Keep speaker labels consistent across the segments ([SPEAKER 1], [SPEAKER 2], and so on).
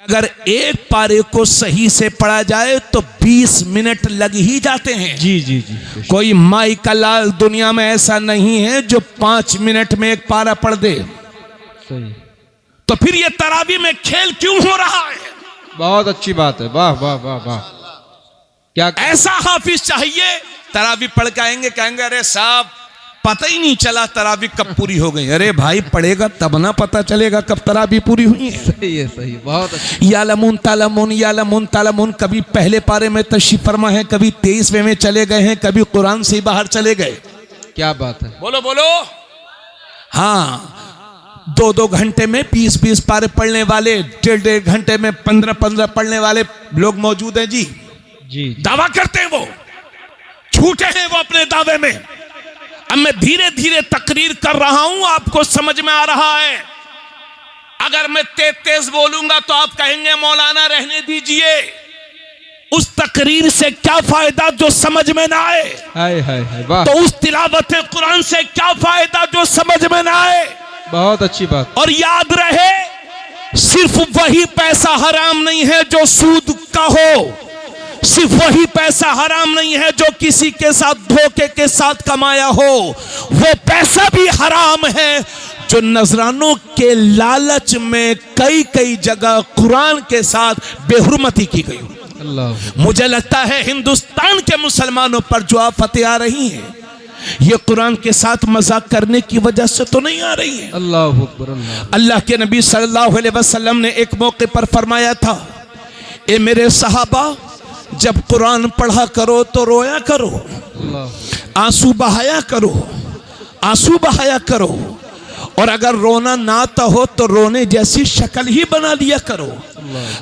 [SPEAKER 1] अगर एक पारे को सही से पढ़ा जाए तो 20 मिनट लग ही जाते हैं।
[SPEAKER 2] जी जी जी।
[SPEAKER 1] कोई माई का लाल दुनिया में ऐसा नहीं है जो 5 मिनट में एक पारा पढ़ दे।
[SPEAKER 2] सही।
[SPEAKER 1] तो फिर ये तरावी में खेल क्यों हो रहा है?
[SPEAKER 2] बहुत अच्छी बात है। वाह वाह वाह वाह। क्या
[SPEAKER 1] ऐसा हाफिज चाहिए। तरावी पढ़ के आएंगे, कहेंगे अरे साहब पता ही नहीं चला तरावी कब पूरी हो गई। अरे भाई पढ़ेगा तब ना पता चलेगा कब तरावी पूरी हुई है।
[SPEAKER 2] सही है, सही, बहुत अच्छी।
[SPEAKER 1] यालमून तालमून कभी पहले पारे में तशरीफ फरमा है, कभी 23वें में चले गए हैं, कभी कुरान से बाहर चले गए।
[SPEAKER 2] क्या बात है।
[SPEAKER 1] बोलो बोलो। हाँ, 2-2 घंटे में 20-20 पारे पढ़ने वाले, 1.5 घंटे में 15-15 पढ़ने वाले लोग मौजूद हैं। जी
[SPEAKER 2] जी।
[SPEAKER 1] दावा करते हैं, वो झूठे हैं वो अपने दावे में। अब मैं धीरे धीरे तकरीर कर रहा हूं, आपको समझ में आ रहा है। अगर मैं तेज तेज बोलूंगा तो आप कहेंगे मौलाना रहने दीजिए। उस तकरीर से क्या फायदा जो समझ में ना आए।
[SPEAKER 2] हाय हाय हाय, वाह।
[SPEAKER 1] तो उस तिलावत कुरान से क्या फायदा जो समझ में ना आए।
[SPEAKER 2] बहुत अच्छी बात।
[SPEAKER 1] और याद रहे, सिर्फ वही पैसा हराम नहीं है जो सूद का हो, सिर्फ वही पैसा हराम नहीं है जो किसी के साथ धोखे के साथ कमाया हो, वो पैसा भी हराम है जो नजरानों के लालच में कई कई जगह कुरान के साथ बेहुरमती की गई।
[SPEAKER 2] अल्लाह।
[SPEAKER 1] मुझे लगता है हिंदुस्तान के मुसलमानों पर जो आफतें आ रही हैं, ये कुरान के साथ मजाक करने की वजह से तो नहीं आ रही है।
[SPEAKER 2] अल्लाह अकबर।
[SPEAKER 1] अल्लाह के नबी सल्लल्लाहु अलैहि वसल्लम ने एक मौके पर फरमाया था, ए मेरे सहाबा, जब कुरान पढ़ा करो तो रोया करो, आंसू बहाया करो, आंसू बहाया करो, और अगर रोना ना आता हो तो रोने जैसी शक्ल ही बना लिया करो।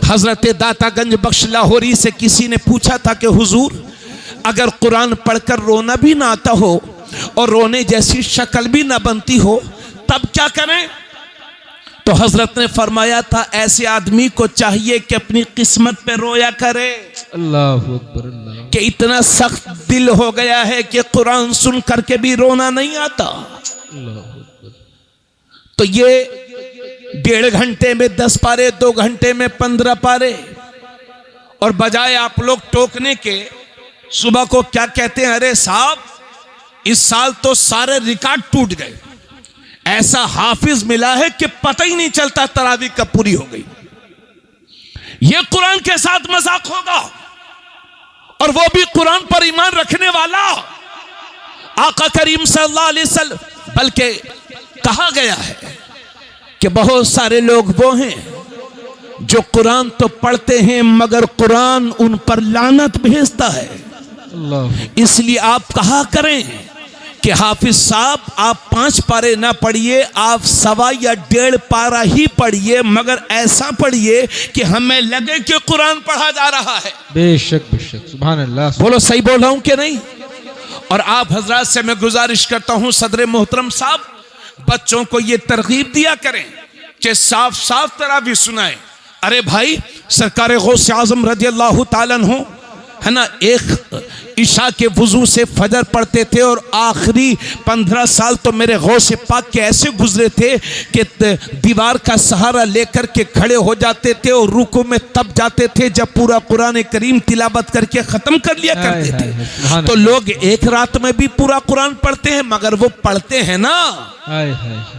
[SPEAKER 1] हजरत दातागंज बख्श लाहौरी से किसी ने पूछा था कि हुजूर, अगर कुरान पढ़कर रोना भी ना आता हो और रोने जैसी शक्ल भी ना बनती हो तब क्या करें? तो हजरत ने फरमाया था, ऐसे आदमी को चाहिए कि अपनी किस्मत पे रोया करे।
[SPEAKER 2] अल्लाह अकबर। अल्लाह।
[SPEAKER 1] कि इतना सख्त दिल हो गया है कि कुरान सुन करके भी रोना नहीं आता। तो ये 1.5 घंटे में 10 पारे, 2 घंटे में 15 पारे, और बजाय आप लोग टोकने के सुबह को क्या कहते हैं, अरे साहब इस साल तो सारे रिकॉर्ड टूट गए। ऐसा हाफिज मिला है कि पता ही नहीं चलता तरावी कब पूरी हो गई। यह कुरान के साथ मजाक होगा, और वो भी कुरान पर ईमान रखने वाला। आका करीम सल्लल्लाहु अलैहि वसल्लम, बल्कि कहा गया है कि बहुत सारे लोग वो हैं जो कुरान तो पढ़ते हैं मगर कुरान उन पर लानत भेजता है। इसलिए आप कहा करें कि हाफिज साहब, आप 5 पारे ना पढ़िए, आप 1.25 या 1.5 पारा ही पढ़िए, मगर ऐसा पढ़िए कि हमें लगे कि कुरान पढ़ा जा रहा है।
[SPEAKER 2] बेशक बेशक, सुभान अल्लाह।
[SPEAKER 1] बोलो सही बोल रहा हूं कि नहीं? और आप हजरात से मैं गुजारिश करता हूं, सदर मोहतरम साहब, बच्चों को ये तरगीब दिया करें कि साफ साफ तरावी सुनाएं। अरे भाई, सरकार गौस आजम रज़ियल्लाहु ताला अन्हु है ना, एक ईशा के वजू से फजर पढ़ते थे, और आखिरी 15 साल तो मेरे गौस पाक के ऐसे गुजरे थे कि दीवार का सहारा लेकर के खड़े हो जाते थे और रुकू में तब जाते थे जब पूरा कुरान करीम तिलावत करके खत्म कर लिया करते थे। तो लोग एक रात में भी पूरा कुरान पढ़ते हैं, मगर वो पढ़ते हैं ना,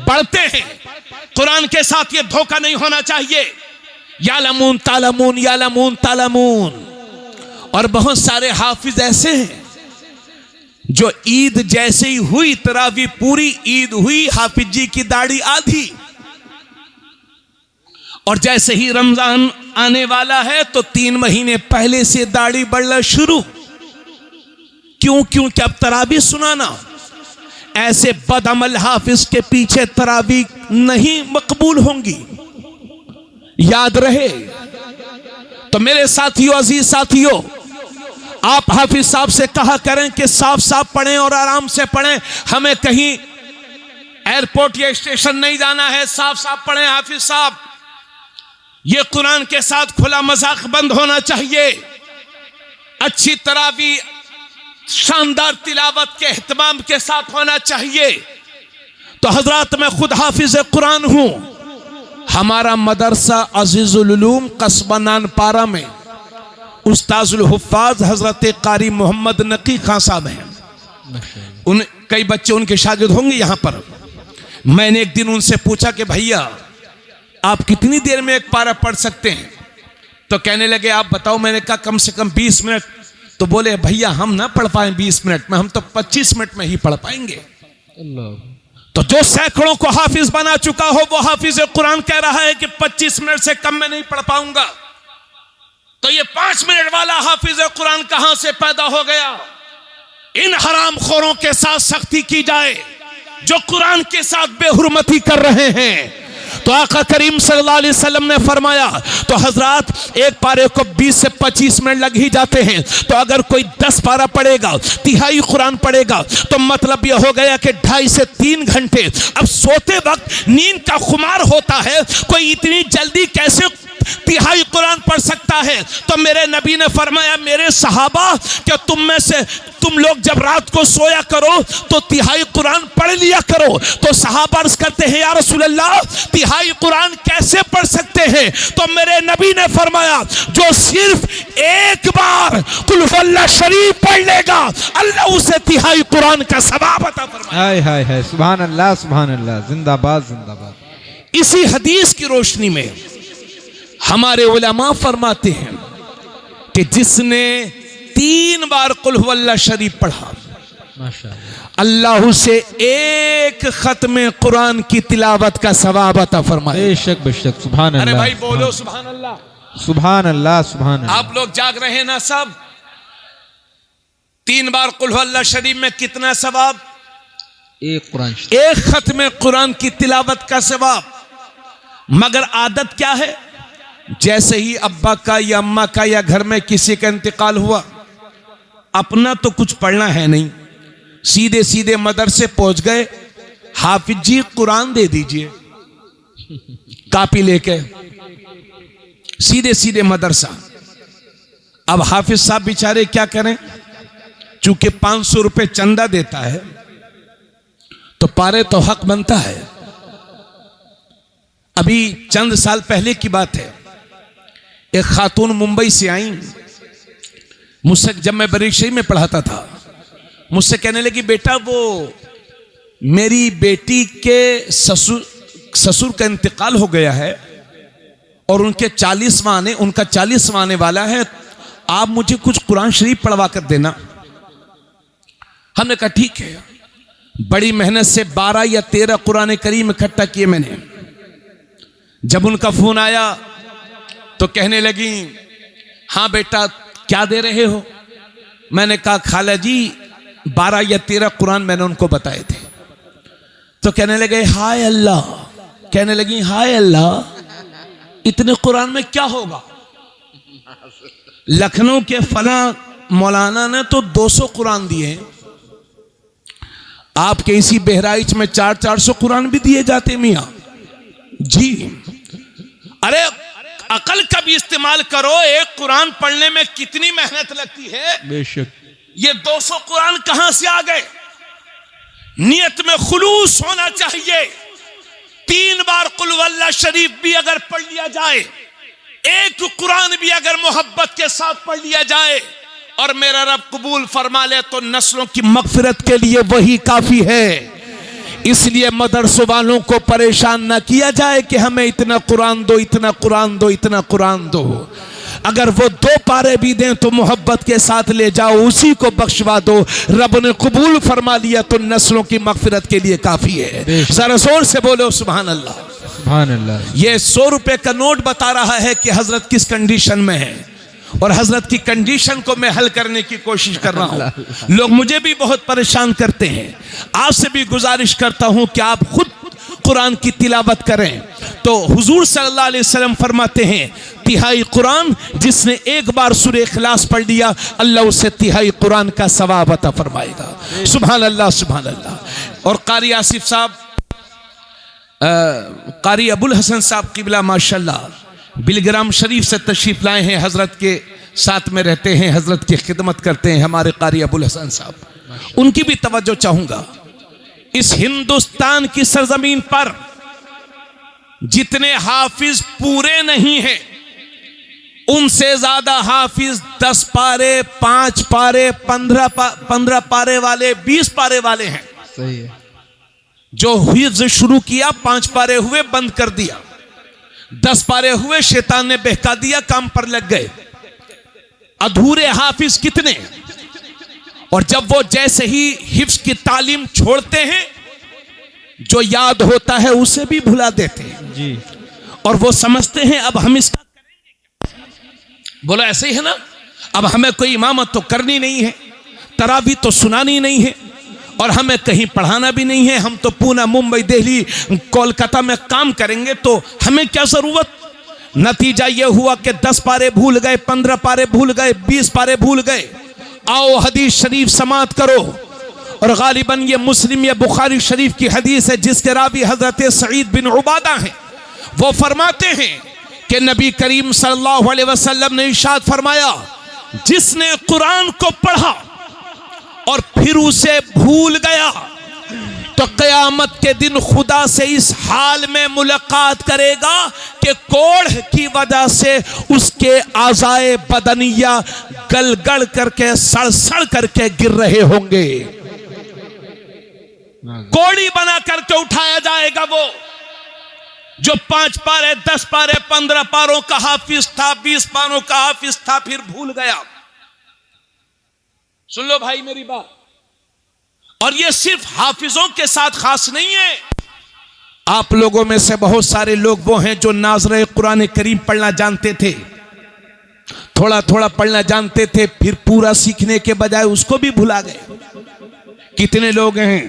[SPEAKER 1] पढ़ते हैं। कुरान के साथ ये धोखा नहीं होना चाहिए। यालमून तालमून, यालमून तालमून। और बहुत सारे हाफिज ऐसे हैं जो ईद जैसे ही हुई, तरावी पूरी ईद हुई, हाफिज जी की दाढ़ी आधी, और जैसे ही रमजान आने वाला है तो 3 महीने पहले से दाढ़ी बढ़ना शुरू। क्यों? क्योंकि अब तरावी सुनाना। ऐसे बदअमल हाफिज के पीछे तरावी नहीं मकबूल होंगी, याद रहे। तो मेरे साथियों, अजीज साथियों, आप हाफिज साहब से कहा करें कि साफ साफ पढ़ें और आराम से पढ़ें। हमें कहीं एयरपोर्ट या स्टेशन नहीं जाना है, साफ साफ पढ़ें हाफिज साहब। ये कुरान के साथ खुला मजाक बंद होना चाहिए। अच्छी तरावी, शानदार तिलावत के एहतमाम के साथ होना चाहिए। तो हजरात, मैं खुद हाफिज कुरान हूं, हमारा मदरसा अजीजुल उलूम कस्बा नानपारा में उस्ताजुल हुफ्फाज हजरत कारी मोहम्मद नकी खान साहब हैं। उन कई बच्चे उनके शागिर्द होंगे यहाँ पर। मैंने एक दिन उनसे पूछा कि भैया आप कितनी देर में एक पारा पढ़ सकते हैं? तो कहने लगे आप बताओ। मैंने कहा कम से कम 20 मिनट। तो बोले भैया हम ना पढ़ पाए 20 मिनट में, हम तो 25 मिनट में ही पढ़ पाएंगे। तो जो सैकड़ों को हाफिज बना चुका हो वो हाफिज कुरान कह रहा है कि 25 मिनट से कम में नहीं पढ़ पाऊंगा, तो ये 5 मिनट वाला हाफिज कुरान कहां से पैदा हो गया? इन हराम खोरों के साथ सख्ती की जाए जो कुरान के साथ बेहुरमती कर रहे हैं। तो आका करीम सल्लल्लाहु अलैहि वसल्लम ने फरमाया, तो हजरात एक पारे को 20 से 25 मिनट लग ही जाते हैं। तो अगर कोई 10 पारा पढ़ेगा, तिहाई कुरान पढ़ेगा, तो मतलब यह हो गया कि 2.5 से 3 घंटे। अब सोते वक्त नींद का खुमार होता है, कोई इतनी जल्दी कैसे तिहाई कुरान पढ़ सकता है? तो मेरे नबी ने फरमाया, मेरे सहाबा क्या तुम में से तुम लोग जब रात को सोया करो तो तिहाई कुरान पढ़ लिया करो। तो सहाबा अर्ज करते हैं, या रसूल अल्लाह तिहाई कुरान कैसे पढ़ सकते हैं? तो मेरे नबी ने फरमाया, जो सिर्फ एक बार कुल हुवल्लाह शरीफ पढ़ लेगा अल्लाह उसे तिहाई कुरान का सवाब अता फरमाएगा।
[SPEAKER 2] हाय हाय हाय, सुभान अल्लाह, जिंदाबाद जिंदाबाद।
[SPEAKER 1] इसी हदीस की रोशनी में हमारे उलमा फरमाते हैं कि जिसने 3 बार कुल हुवल्लाह शरीफ पढ़ा
[SPEAKER 2] माशाअल्लाह
[SPEAKER 1] अल्लाह से एक खत्म कुरान की तिलावत का सवाब अता फरमाए।
[SPEAKER 2] बेशक बेशक, सुभान अल्लाह।
[SPEAKER 1] अरे भाई बोलो सुभान अल्लाह,
[SPEAKER 2] सुभान अल्लाह, सुभान अल्लाह।
[SPEAKER 1] आप लोग जाग रहे हैं ना सब? 3 बार कुल हुवल्लाह शरीफ में कितना सवाब?
[SPEAKER 2] एक कुरान,
[SPEAKER 1] एक खत्म कुरान की तिलावत का सवाब। मगर आदत क्या है? जैसे ही अब्बा का या अम्मा का या घर में किसी का इंतकाल हुआ, अपना तो कुछ पढ़ना है नहीं, सीधे सीधे मदरसे पहुंच गए, हाफिज जी कुरान दे दीजिए, कापी लेके सीधे सीधे मदरसा। अब हाफिज साहब बेचारे क्या करें? चूंकि 500 रुपए चंदा देता है तो पारे तो हक बनता है। अभी चंद साल पहले की बात है, एक खातून मुंबई से आई मुझसे, जब मैं बरेली में पढ़ाता था, मुझसे कहने लगी बेटा वो मेरी बेटी के ससुर का इंतकाल हो गया है और उनका 40वां आने वाला है, आप मुझे कुछ कुरान शरीफ पढ़वा कर देना। हमने कहा ठीक है। बड़ी मेहनत से 12 या 13 कुरान करीम इकट्ठा किए मैंने। जब उनका फोन आया तो कहने लगी, हाँ बेटा क्या दे रहे हो? मैंने कहा खाला जी 12 या 13 कुरान मैंने उनको बताए थे। तो कहने लगे हाय अल्लाह, कहने लगी हाय अल्लाह इतने कुरान में क्या होगा? लखनऊ के फला मौलाना ने तो 200 कुरान दिए हैं, आपके इसी बहराइच में 400 कुरान भी दिए जाते मियां जी। अरे अकल का भी इस्तेमाल करो, एक कुरान पढ़ने में कितनी मेहनत लगती है।
[SPEAKER 2] बेशक।
[SPEAKER 1] ये 200 कुरान कहां से आ गए? नियत में खुलूस होना चाहिए। 3 बार कुल हुवल्लाह शरीफ भी अगर पढ़ लिया जाए, एक कुरान भी अगर मोहब्बत के साथ पढ़ लिया जाए और मेरा रब कबूल फरमा ले तो नस्लों की मगफिरत के लिए वही काफी है। इसलिए मदरसों वालों को परेशान न किया जाए कि हमें इतना कुरान दो, इतना कुरान दो, इतना कुरान दो। अगर वो 2 पारे भी दें तो मोहब्बत के साथ ले जाओ, उसी को बख्शवा दो। रब ने कबूल फरमा लिया तो नस्लों की मगफिरत के लिए काफी है। जरा जोर से बोलो सुभान अल्लाह,
[SPEAKER 2] सुभान अल्लाह।
[SPEAKER 1] ये 100 रुपए का नोट बता रहा है कि हजरत किस कंडीशन में है, और हजरत की कंडीशन को मैं हल करने की कोशिश कर रहा हूं। लोग मुझे भी बहुत परेशान करते हैं, आपसे भी गुजारिश करता हूं कि आप खुद कुरान की तिलावत करें। तो हुजूर सल्लल्लाहु अलैहि वसल्लम फरमाते हैं, तिहाई कुरान जिसने एक बार सूरह इखलास पढ़ लिया अल्लाह उसे तिहाई कुरान का सवाब अता फरमाएगा। सुभान अल्लाह, सुभान अल्लाह। और कारी आसिफ साहब, कारी अबुल हसन साहब किबला माशाल्लाह बिलग्राम शरीफ से तशरीफ लाए हैं, हजरत के साथ में रहते हैं, हजरत की खिदमत करते हैं हमारे कारी अबुल हसन साहब। उनकी भी तवज्जो चाहूंगा। इस हिंदुस्तान की सरजमीन पर जितने हाफिज पूरे नहीं हैं उनसे ज्यादा हाफिज 10 पारे, 5 पारे, 15 पारे वाले, 20 पारे वाले हैं।
[SPEAKER 2] सही है।
[SPEAKER 1] जो हिफ्ज शुरू किया 5 पारे हुए बंद कर दिया, 10 पारे हुए शैतान ने बहका दिया, काम पर लग गए। अधूरे हाफिज कितने। और जब वो जैसे ही हिफ्ज की तालीम छोड़ते हैं, जो याद होता है उसे भी भुला देते हैं
[SPEAKER 2] जी।
[SPEAKER 1] और वो समझते हैं अब हम इसका करेंगे। बोला ऐसे ही है ना, अब हमें कोई इमामत तो करनी नहीं है, तरावी तो सुनानी नहीं है, और हमें कहीं पढ़ाना भी नहीं है। हम तो पूना, मुंबई, दिल्ली, कोलकाता में काम करेंगे, तो हमें क्या जरूरत। नतीजा यह हुआ कि 10 पारे भूल गए, 15 पारे भूल गए, 20 पारे भूल गए। आओ हदीस शरीफ समात करो, और गालिबन ये मुस्लिम या बुखारी शरीफ की हदीस है जिसके रावी हजरत सईद बिन उबादा हैं। वो फरमाते हैं कि नबी करीम सल्लल्लाहु अलैहि वसल्लम ने इरशाद फरमाया, जिसने कुरान को पढ़ा और फिर उसे भूल गया तो क़यामत के दिन खुदा से इस हाल में मुलाकात करेगा कि कोढ़ की वजह से उसके आज़ाए बदनिया गलगड़ करके, सड़ करके गिर रहे होंगे। कोड़ी बना करके उठाया जाएगा वो जो 5 पारे, 10 पारे, 15 पारों का हाफिज था, 20 पारों का हाफिज था, फिर भूल गया। सुन लो भाई मेरी बात। और ये सिर्फ हाफिजों के साथ खास नहीं है। आप लोगों में से बहुत सारे लोग वो हैं जो नाज़रे कुरान करीम पढ़ना जानते थे, थोड़ा थोड़ा पढ़ना जानते थे, फिर पूरा सीखने के बजाय उसको भी भुला गए। कितने लोग हैं।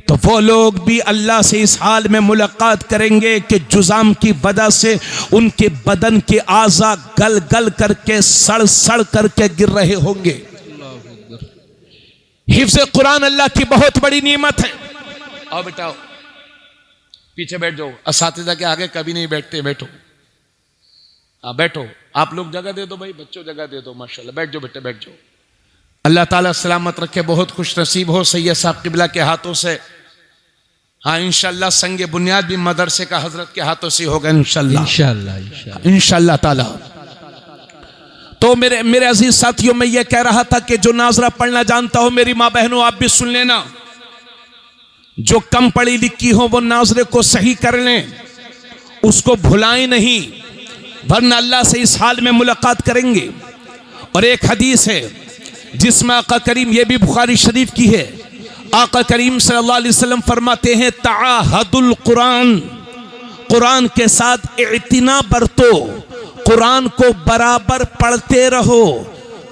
[SPEAKER 1] तो वो लोग भी अल्लाह से इस हाल में मुलाकात करेंगे कि जुजाम की वजह से उनके बदन के आज़ा गल गल करके, सड़ करके गिर रहे होंगे। हिफ्ज़ कुरान अल्लाह की बहुत बड़ी नेमत है। आओ बेटा, पीछे बैठ जाओ, असातिज़ा के आगे कभी नहीं बैठते, बैठो। बैठो, आप लोग जगह दे दो भाई, बच्चों जगह दे दो, माशाल्लाह। बैठ जाओ बेटे, बैठ जाओ। अल्लाह ताला सलामत रखे, बहुत खुश नसीब हो सैयद साहब किबला के हाथों से। हाँ इंशाल्लाह संगे बुनियाद भी मदरसे का हजरत के हाथों से होगा इंशाल्लाह ताला। तो मेरे अजीज साथियों, मैं ये कह रहा था कि जो नाजरा पढ़ना जानता हो, मेरी माँ बहनों आप भी सुन लेना, जो कम पढ़ी लिखी हो वो नाजरे को सही कर लें, उसको भुलाएं नहीं, वरना अल्लाह से इस हाल में मुलाकात करेंगे। और एक हदीस है जिसमें आका करीम, ये भी बुखारी शरीफ की है, आका करीम सल्लल्लाहु अलैहि वसल्लम फरमाते हैं, ताहदुल कुरान, कुरान के साथ इत्तिना बरतो, कुरान को बराबर पढ़ते रहो।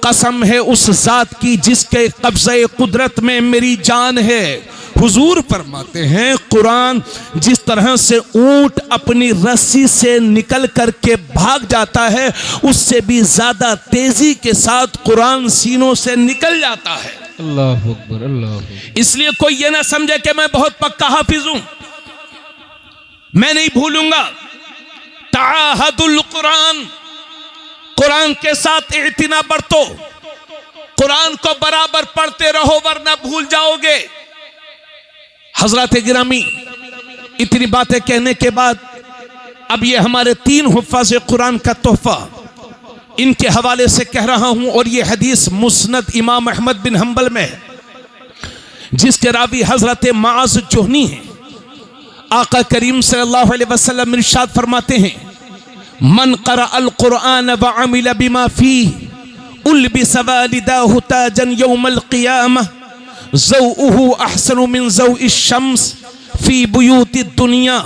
[SPEAKER 1] कसम है उस जात की जिसके कब्ज़े कुदरत में मेरी जान है। हुजूर फरमाते हैं, कुरान जिस तरह से ऊंट अपनी रस्सी से निकल करके भाग जाता है, उससे भी ज्यादा तेजी के साथ कुरान सीनों से निकल जाता है।
[SPEAKER 2] अल्लाह अकबर, अल्लाह अकबर।
[SPEAKER 1] इसलिए कोई ये ना समझे कि मैं बहुत पक्का हाफिज हूं, मैं नहीं भूलूंगा। ताहदुल कुरान, कुरान के साथ इत्तिना बरतो, कुरान को बराबर पढ़ते रहो वरना भूल जाओगे। हजरत गिरामी, इतनी बातें कहने के बाद अब ये हमारे 3 हुफ़ाज़ कुरान का तोहफा, इनके हवाले से कह रहा हूं। और ये हदीस मुस्नद इमाम अहमद बिन हंबल में है, जिसके रावी हजरत माज़ जुहनी हैं। आका करीम सल्लल्लाहु अलैहि वसल्लम इरशाद फरमाते हैं, मन क़रा अल कुरान व अमिल बिमा फीह उल्बिस वालिदाहु ताजन यौमल क़ियामह ज़ौउहु अहसनु मिन ज़ौइ शम्स फी बुयूति दुनिया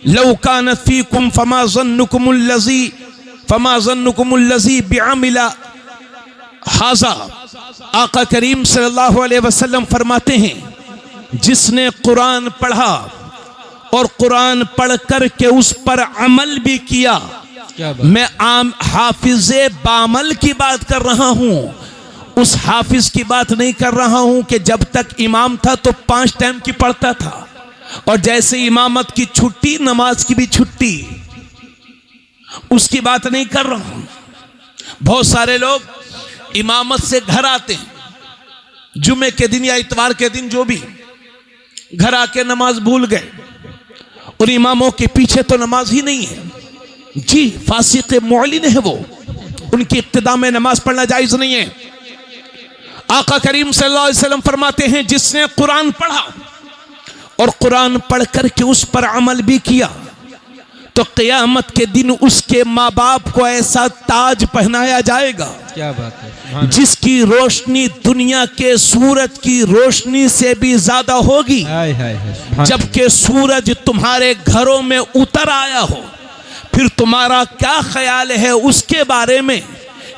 [SPEAKER 1] लौ कानत फीकुम फमा ज़न्नुकुमुल लज़ी बिअमिला हाज़ा। आका करीम सल्लल्लाहु अलैहि वसल्लम फरमाते हैं, जिसने कुरान पढ़ा और कुरान पढ़ कर के उस पर अमल भी किया, मैं आम हाफिज़े बामल की बात कर रहा हूं, उस हाफिज की बात नहीं कर रहा हूं कि जब तक इमाम था तो 5 टाइम की पढ़ता था, और जैसे इमामत की छुट्टी नमाज की भी छुट्टी, उसकी बात नहीं कर रहा हूं। बहुत सारे लोग इमामत से घर आते हैं, जुमे के दिन या इतवार के दिन, जो भी, घर आके नमाज भूल गए उन इमामों के पीछे तो नमाज ही नहीं है जी, फासिक मुअलिन है वो, उनकी इक्तिदा में नमाज पढ़ना जायज नहीं है। आका करीम सल्लल्लाहु अलैहि वसल्लम फरमाते हैं, जिसने कुरान पढ़ा और कुरान पढ़ करके उस पर अमल भी किया तो क़यामत के दिन उसके माँ बाप को ऐसा ताज पहनाया जाएगा,
[SPEAKER 2] क्या बात है,
[SPEAKER 1] जिसकी रोशनी दुनिया के सूरज की रोशनी से भी ज्यादा होगी।
[SPEAKER 2] हाय हाय हाय,
[SPEAKER 1] जबकि सूरज तुम्हारे घरों में उतर आया हो, फिर तुम्हारा क्या ख्याल है उसके बारे में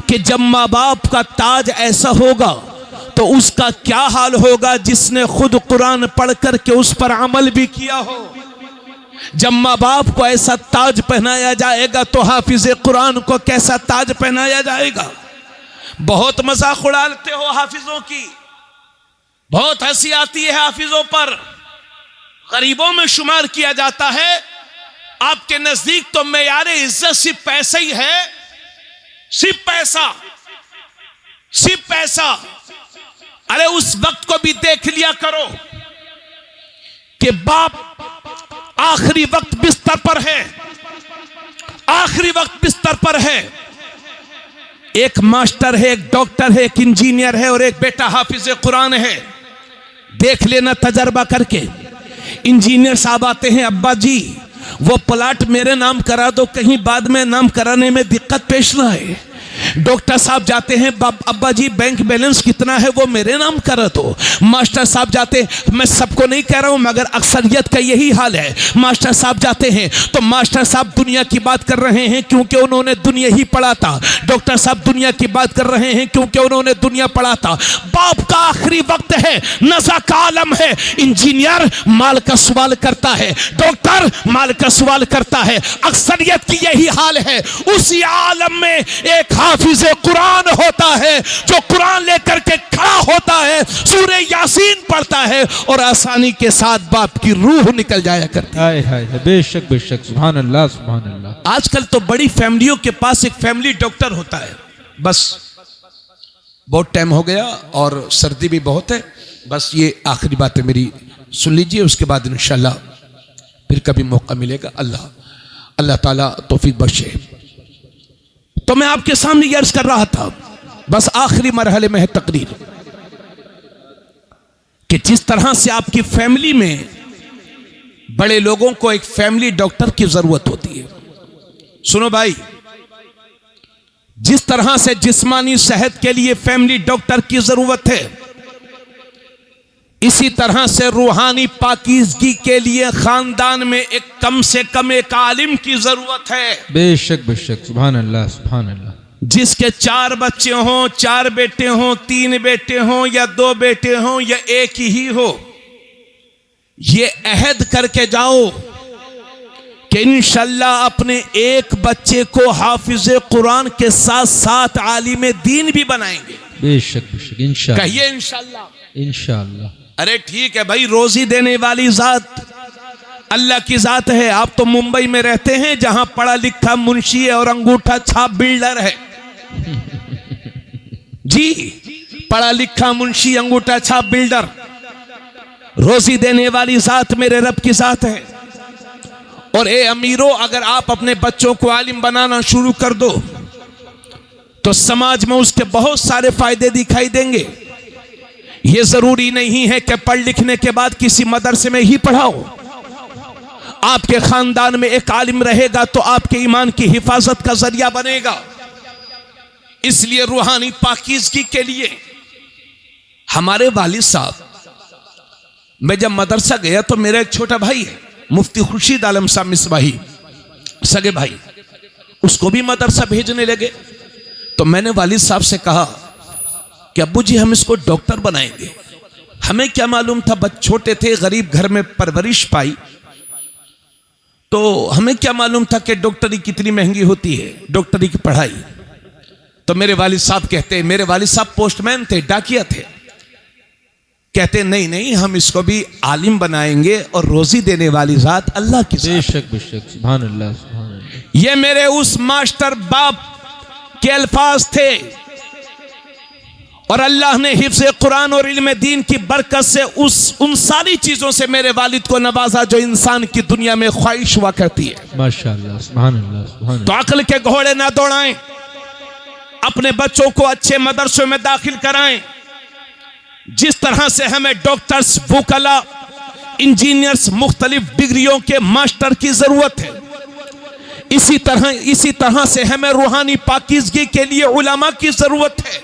[SPEAKER 1] कि जब माँ बाप का ताज ऐसा होगा तो उसका क्या हाल होगा जिसने खुद कुरान पढ़ करके उस पर अमल भी किया हो। जब माँ बाप को ऐसा ताज पहनाया जाएगा तो हाफिज कुरान को कैसा ताज पहनाया जाएगा। बहुत मजाक उड़ाते हो हाफिजों की, बहुत हंसी आती है हाफिजों पर, गरीबों में शुमार किया जाता है। आपके नजदीक तो मेयारे इज्जत सिर्फ पैसा ही है, सिर्फ पैसा, सिर्फ पैसा। अरे उस वक्त को भी देख लिया करो कि बाप आखिरी वक्त बिस्तर पर है, आखिरी वक्त बिस्तर पर है। एक मास्टर है, एक डॉक्टर है, एक इंजीनियर है और एक बेटा हाफिज कुरान है। देख लेना तजर्बा करके। इंजीनियर साहब आते हैं, अब्बा जी वो प्लाट मेरे नाम करा दो, कहीं बाद में नाम कराने में दिक्कत पेश ना आए। डॉक्टर साहब जाते हैं, अब्बा जी बैंक बैलेंस कितना है वो मेरे नाम करा दो। मास्टर साहब जाते हैं, मैं सबको नहीं कह रहा हूं मगर अक्सरियत का यही हाल है। मास्टर साहब जाते हैं तो मास्टर साहब दुनिया की बात कर रहे हैं क्योंकि उन्होंने दुनिया ही पढ़ा था। डॉक्टर साहब दुनिया की बात कर रहे हैं क्योंकि उन्होंने दुनिया पढ़ा था। बाप का आखिरी वक्त है, नज़ा का आलम है। इंजीनियर माल का सवाल करता है, डॉक्टर माल का सवाल करता है। अक्सरियत की यही हाल है। उसी आलम में एक हाफिज कुरान होता है जो कुरान लेकर के खड़ा होता है, सूरह यासीन पढ़ता है और आसानी के साथ बाप की रूह निकल जाया करती है।
[SPEAKER 2] हाय हाय, बेशक बेशक, सुभान अल्लाह सुभान अल्लाह।
[SPEAKER 1] आजकल तो बड़ी फैमिलियों के पास एक फैमिली डॉक्टर होता है। बस बहुत टाइम हो गया और सर्दी भी बहुत है, बस ये आखिरी बात है मेरी, सुन लीजिए, उसके बाद इंशाल्लाह फिर कभी मौका मिलेगा। अल्लाह ताला तौफीक बख्शे। तो मैं आपके सामने ये अर्ज कर रहा था, बस आखिरी मरहले में है तकरीर, कि जिस तरह से आपकी फैमिली में बड़े लोगों को एक फैमिली डॉक्टर की जरूरत होती है। सुनो भाई, जिस तरह से जिस्मानी सेहत के लिए फैमिली डॉक्टर की जरूरत है, इसी तरह से रूहानी पाकीज़गी के लिए खानदान में एक कम से कम एक आलिम की जरूरत है।
[SPEAKER 2] बेशक बेशक, सुभान अल्लाह सुभान अल्लाह।
[SPEAKER 1] जिसके 4 बच्चे हों, 4 बेटे हों, 3 बेटे हों या 2 बेटे हों या एक ही हो, ये अहद करके जाओ कि इंशाल्लाह अपने एक बच्चे को हाफिज कुरान के साथ साथ आलिम दीन भी बनाएंगे।
[SPEAKER 2] बेशक बेशक, इंशाअल्लाह।
[SPEAKER 1] कहिए इंशाल्लाह।
[SPEAKER 2] इंशाअल्लाह।
[SPEAKER 1] अरे ठीक है भाई, रोजी देने वाली जात अल्लाह की जात है। आप तो मुंबई में रहते हैं जहां पढ़ा लिखा मुंशी है और अंगूठा छाप बिल्डर है जी, पढ़ा लिखा मुंशी अंगूठा छाप बिल्डर। रोजी देने वाली जात मेरे रब की जात है। और ए अमीरों, अगर आप अपने बच्चों को आलिम बनाना शुरू कर दो तो समाज में उसके बहुत सारे फायदे दिखाई देंगे। यह जरूरी नहीं है कि पढ़ लिखने के बाद किसी मदरसे में ही पढ़ाओ। आपके खानदान में एक आलिम रहेगा तो आपके ईमान की हिफाजत का जरिया बनेगा। इसलिए रूहानी पाकीज़गी के लिए हमारे वालिद साहब, मैं जब मदरसा गया तो मेरा एक छोटा भाई है, मुफ्ती खुर्शीद आलम साहब मिसबाही, सगे भाई, उसको भी मदरसा भेजने लगे। तो मैंने वालिद साहब से कहा कि अब्बू जी हम इसको डॉक्टर बनाएंगे। हमें क्या मालूम था, बच्चे छोटे थे, गरीब घर में परवरिश पाई, तो हमें क्या मालूम था कि डॉक्टरी कितनी महंगी होती है, डॉक्टरी की पढ़ाई। तो मेरे वालिद साहब कहते, मेरे वालिद साहब पोस्टमैन थे, डाकिया थे, कहते नहीं नहीं हम इसको भी आलिम बनाएंगे और रोजी देने वाली जात अल्लाह की।
[SPEAKER 2] बेशक बेशक, सुभान अल्लाह सुभान अल्लाह।
[SPEAKER 1] ये मेरे उस मास्टर बाप के अल्फाज थे और अल्लाह ने हिफ्ज़ कुरान और इल्म दीन की बरकत से उन सारी चीजों से मेरे वालिद को नवाजा जो इंसान की दुनिया में ख्वाहिश हुआ करती है।
[SPEAKER 2] माशाअल्लाह, सुभान अल्लाह, सुभान
[SPEAKER 1] तो अक्ल के घोड़े ना दौड़ाएं, अपने बच्चों को अच्छे मदरसों में दाखिल कराएं। जिस तरह से हमें डॉक्टर्स, वकला, इंजीनियर्स, मुख्तलिफ डिग्रियों के मास्टर की जरूरत है, इसी तरह से हमें रूहानी पाकीज़गी के लिए उलमा की जरूरत है।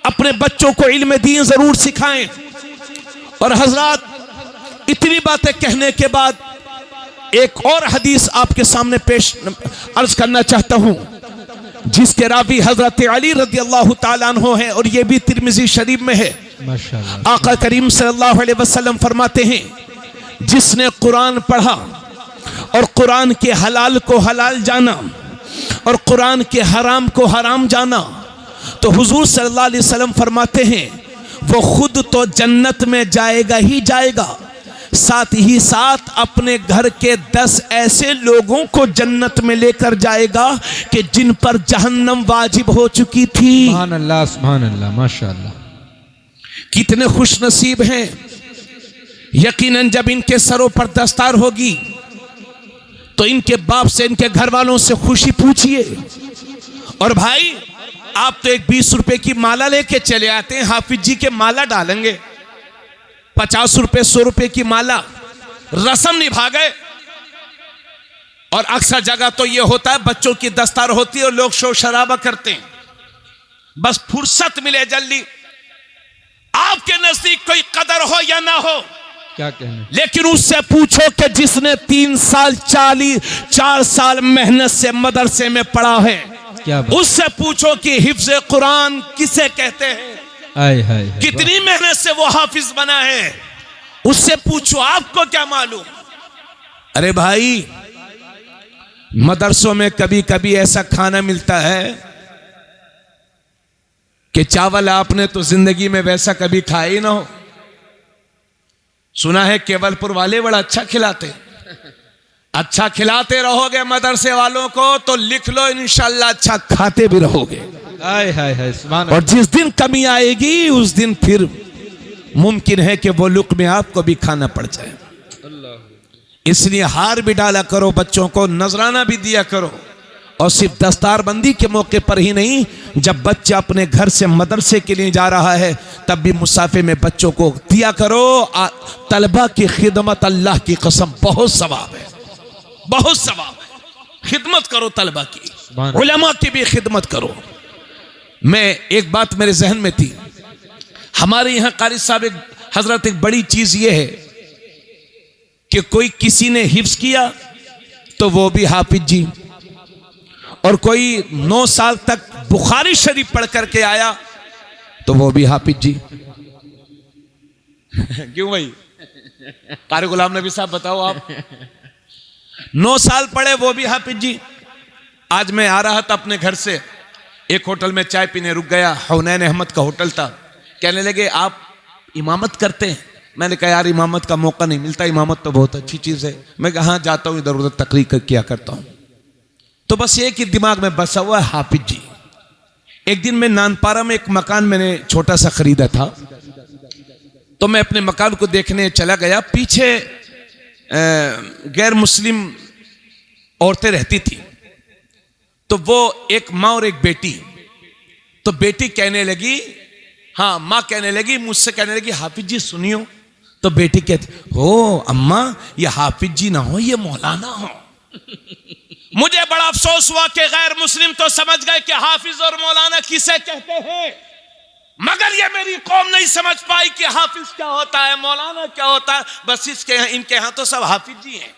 [SPEAKER 1] अपने बच्चों को इल्म दीन जरूर सिखाएं। और हजरात, इतनी बातें कहने के बाद एक और हदीस आपके सामने पेश अर्ज करना चाहता हूं, जिसके रावी हजरत अली रज़ी अल्लाह ताला अन्हु हैं और यह भी तिरमिज़ी शरीफ में है।
[SPEAKER 2] माशाअल्लाह।
[SPEAKER 1] आका करीम सल्लल्लाहु अलैहि वसल्लम फरमाते हैं, जिसने कुरान पढ़ा और कुरान के हलाल को हलाल जाना और कुरान के हराम को हराम जाना, तो हुजूर सल्लल्लाहु अलैहि वसल्लम फरमाते हैं वो खुद तो जन्नत में जाएगा ही जाएगा, साथ ही साथ अपने घर के 10 ऐसे लोगों को जन्नत में लेकर जाएगा कि जिन पर जहन्नम वाजिब हो चुकी थी।
[SPEAKER 2] सुभान अल्लाह, सुभान अल्लाह, माशाअल्लाह।
[SPEAKER 1] कितने खुश नसीब हैं। यकीनन जब इनके सरों पर दस्तार होगी तो इनके बाप से, इनके घर वालों से खुशी पूछिए। और भाई, आप तो एक 20 रुपए की माला लेके चले आते हैं, हाफिज जी के माला डालेंगे, 50 रुपए 100 रुपए की माला, रस्म निभा गए। और अक्सर जगह तो यह होता है, बच्चों की दस्तार होती है और लोग शोर शराबा करते हैं, बस फुर्सत मिले जल्दी। आपके नजदीक कोई कदर हो या ना हो,
[SPEAKER 2] क्या कहने,
[SPEAKER 1] लेकिन उससे पूछो कि जिसने 3 साल 4 साल मेहनत से मदरसे में पढ़ा है,
[SPEAKER 2] क्या बात?
[SPEAKER 1] उससे पूछो कि हिफ्ज़ कुरान किसे कहते हैं,
[SPEAKER 2] आय हाय,
[SPEAKER 1] कितनी मेहनत से वो हाफिज बना है, उससे पूछो, आपको क्या मालूम। अरे भाई, मदरसों में कभी कभी ऐसा खाना मिलता है कि चावल आपने तो जिंदगी में वैसा कभी खाया ही ना हो। सुना है केवलपुर वाले बड़ा अच्छा खिलाते, अच्छा खिलाते रहोगे मदरसे वालों को तो लिख लो, इंशाल्लाह अच्छा खाते भी रहोगे।
[SPEAKER 2] आय हाय हाय, सुभान
[SPEAKER 1] और जिस दिन कमी आएगी उस दिन फिर मुमकिन है कि वो लुक़्मे आपको भी खाना पड़ जाए। इसलिए हार भी डाला करो, बच्चों को नजराना भी दिया करो, और सिर्फ दस्तारबंदी के मौके पर ही नहीं, जब बच्चा अपने घर से मदरसे के लिए जा रहा है तब भी मुसाफे में बच्चों को दिया करो। तलबा की खिदमत, अल्लाह की कसम, बहुत सवाब है, बहुत सवाब है। खिदमत करो तलबा की, उलमा की भी खिदमत करो। मैं एक बात मेरे जहन में थी, हमारे यहाँ कारी साहब हजरत, एक बड़ी चीज ये है कि कोई किसी ने हिफ्ज किया तो वो भी हाफिज जी, और कोई 9 साल तक बुखारी शरीफ पढ़ करके आया तो वो भी हाफिज जी। क्यों भाई, कारी गुलाम नबी साहब बताओ आप, 9 साल पढ़े वो भी हाफिज जी। आज मैं आ रहा था अपने घर से, एक होटल में चाय पीने रुक गया, हुनैन अहमद का होटल था। कहने लगे आप इमामत करते हैं? मैंने कहा यार इमामत का मौका नहीं मिलता, इमामत तो बहुत अच्छी चीज़ है। मैं कहा हाँ जाता हूँ, इधर उधर तकरीर किया करता हूँ। तो बस एक ही दिमाग में बसा हुआ है, हाफिज जी। एक दिन मैं नानपारा में एक मकान मैंने छोटा सा खरीदा था, तो मैं अपने मकान को देखने चला गया। पीछे गैर मुस्लिम औरतें रहती थी, तो वो एक माँ और एक बेटी। तो बेटी कहने लगी, हाँ माँ कहने लगी, मुझसे कहने लगी हाफिज जी सुनियो। तो बेटी कहती हो अम्मा ये हाफिज जी ना हो, ये मौलाना हो। मुझे बड़ा अफसोस हुआ कि गैर मुस्लिम तो समझ गए कि हाफिज और मौलाना किसे कहते हैं, मगर ये मेरी कौम नहीं समझ पाई कि हाफिज क्या होता है, मौलाना क्या होता है। बस इसके यहाँ, इनके यहाँ तो सब हाफिज जी हैं।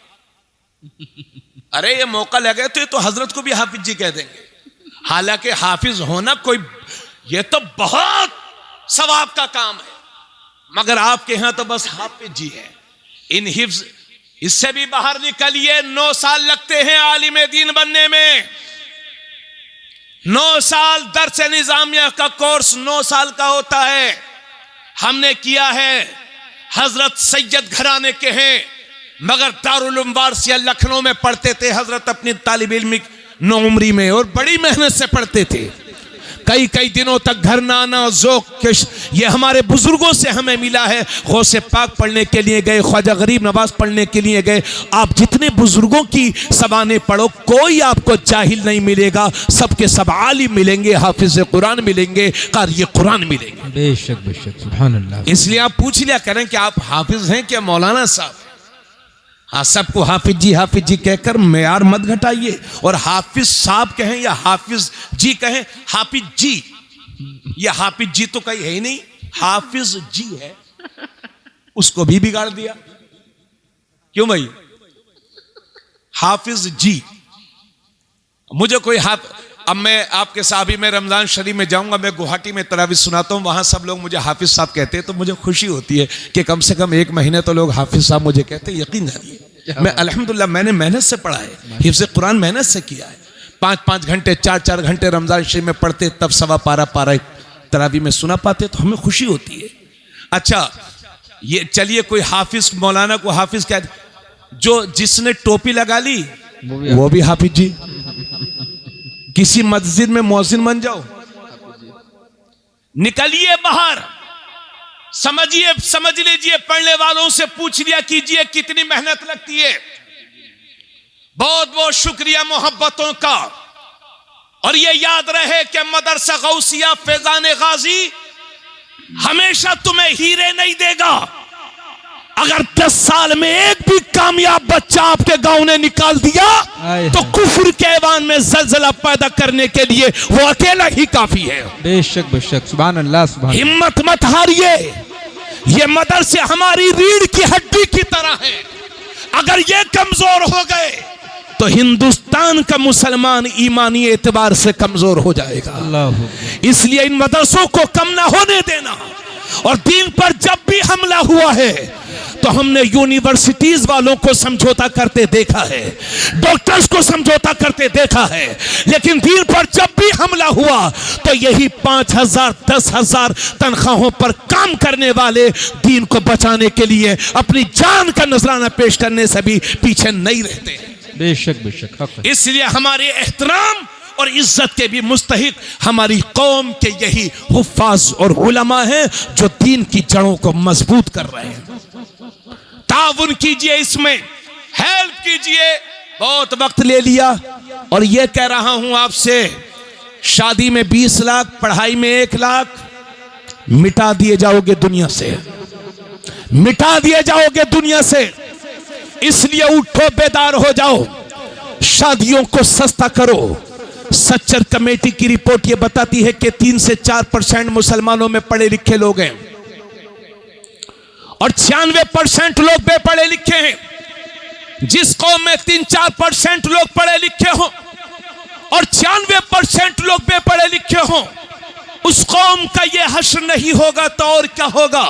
[SPEAKER 1] अरे ये मौका लगे तो हजरत को भी हाफिज जी कह देंगे। हालांकि हाफिज होना कोई, ये तो बहुत सवाब का काम है, मगर आपके यहां तो बस हाफिज जी है। इन हिफ्ज, इससे भी बाहर निकलिए। 9 साल लगते हैं आलिम दीन बनने में, 9 साल दर्स निजामिया का कोर्स 9 साल का होता है। हमने किया है, हजरत सैयद घराने के हैं, मगर दारुल उलूम वारसिया लखनऊ में पढ़ते थे हजरत अपनी तालिब इल्मी नौउम्री में, और बड़ी मेहनत से पढ़ते थे। कई कई दिनों तक घर ना आना, ज़ौक़ ये हमारे बुजुर्गों से हमें मिला है। गौसे पाक पढ़ने के लिए गए, ख्वाजा गरीब नवाज पढ़ने के लिए गए। आप जितने बुजुर्गों की ज़बानें पढ़ो, कोई आपको जाहिल नहीं मिलेगा, सबके सब आलिम मिलेंगे, हाफिज कुरान मिलेंगे, कारी कुरान मिलेंगे।
[SPEAKER 2] बेशक बेशक, सुभान अल्लाह।
[SPEAKER 1] इसलिए आप पूछ लिया करें कि आप हाफिज हैं क्या मौलाना साहब। हाँ, सबको हाफिज जी कहकर मेयार मत घटाइए। और हाफिज साहब कहें या हाफिज जी कहें, हाफिज जी, ये हाफिज जी तो कहीं है ही नहीं, हाफिज जी है, उसको भी बिगाड़ दिया। क्यों भाई, हाफिज जी। मुझे कोई अब मैं आपके साहबी में रमजान शरीफ में जाऊंगा, मैं गुवाहाटी में तरावी सुनाता हूं, वहां सब लोग मुझे हाफिज साहब कहते हैं, तो मुझे खुशी होती है कि कम से कम 1 महीने तो लोग हाफिज साहब मुझे कहते हैं। यकीन जानिए, मैं अल्हम्दुलिल्लाह मैंने मेहनत से पढ़ा है, हिफ्ज़ कुरान मेहनत से किया है। 5-5 घंटे 4-4 घंटे रमजान शरीफ में पढ़ते, तब सवा पारा तरावी में सुना पाते, तो हमें खुशी होती है। अच्छा, ये चलिए, कोई हाफिज मौलाना को हाफिज कह, जो जिसने टोपी लगा ली वो भी हाफिज जी। किसी मस्जिद में मौजिन बन जाओ, निकलिए बाहर, समझ लीजिए, पढ़ने वालों से पूछ लिया कीजिए कितनी मेहनत लगती है। बहुत बहुत शुक्रिया मोहब्बतों का। और ये याद रहे कि मदरसा गौसिया फैजान गाजी हमेशा तुम्हें हीरे नहीं देगा। अगर 10 साल में एक भी कामयाब बच्चा आपके गांव ने निकाल दिया तो कुफ्र के ऐवान में जलजला पैदा करने के लिए वो अकेला ही काफी है।
[SPEAKER 2] बेशक बेशक, सुभान अल्लाह, सुभान।
[SPEAKER 1] हिम्मत मत हारिए, ये मदरसे हमारी रीढ़ की हड्डी की तरह है। अगर ये कमजोर हो गए तो हिंदुस्तान का मुसलमान ईमानी एतबार से कमजोर हो जाएगा।
[SPEAKER 2] अल्लाह।
[SPEAKER 1] इसलिए इन मदरसों को कम ना होने देना। और दीन पर जब भी हमला हुआ है तो हमने यूनिवर्सिटीज वालों को समझौता करते देखा है, डॉक्टर्स को समझौता करते देखा है, लेकिन दीन पर जब भी हमला हुआ तो यही 5,000 10,000 तनख्वाहों पर काम करने वाले दीन को बचाने के लिए अपनी जान का नजराना पेश करने से भी पीछे नहीं रहते।
[SPEAKER 2] बेशक बेशक।
[SPEAKER 1] इसलिए हमारे एहतराम और इज्जत के भी मुस्तहिक हमारी कौम के यही हुफ्फाज और उलमा हैं जो दीन की जड़ों को मजबूत कर रहे हैं। ताउन कीजिए, इसमें हेल्प कीजिए। बहुत वक्त ले लिया और ये कह रहा हूं आपसे, शादी में 20 लाख, पढ़ाई में 1 लाख, मिटा दिए जाओगे दुनिया से, मिटा दिए जाओगे दुनिया से। इसलिए उठो, बेदार हो जाओ, शादियों को सस्ता करो। सच्चर कमेटी की रिपोर्ट यह बताती है कि 3 से 4% मुसलमानों में पढ़े लिखे लोग हैं और 96% लोग बेपढ़े लिखे हैं। जिस कौम में 3-4% लोग पढ़े लिखे हों और 96% लोग बेपढ़े लिखे हों, उस कौम का यह हश्र नहीं होगा तो और क्या होगा।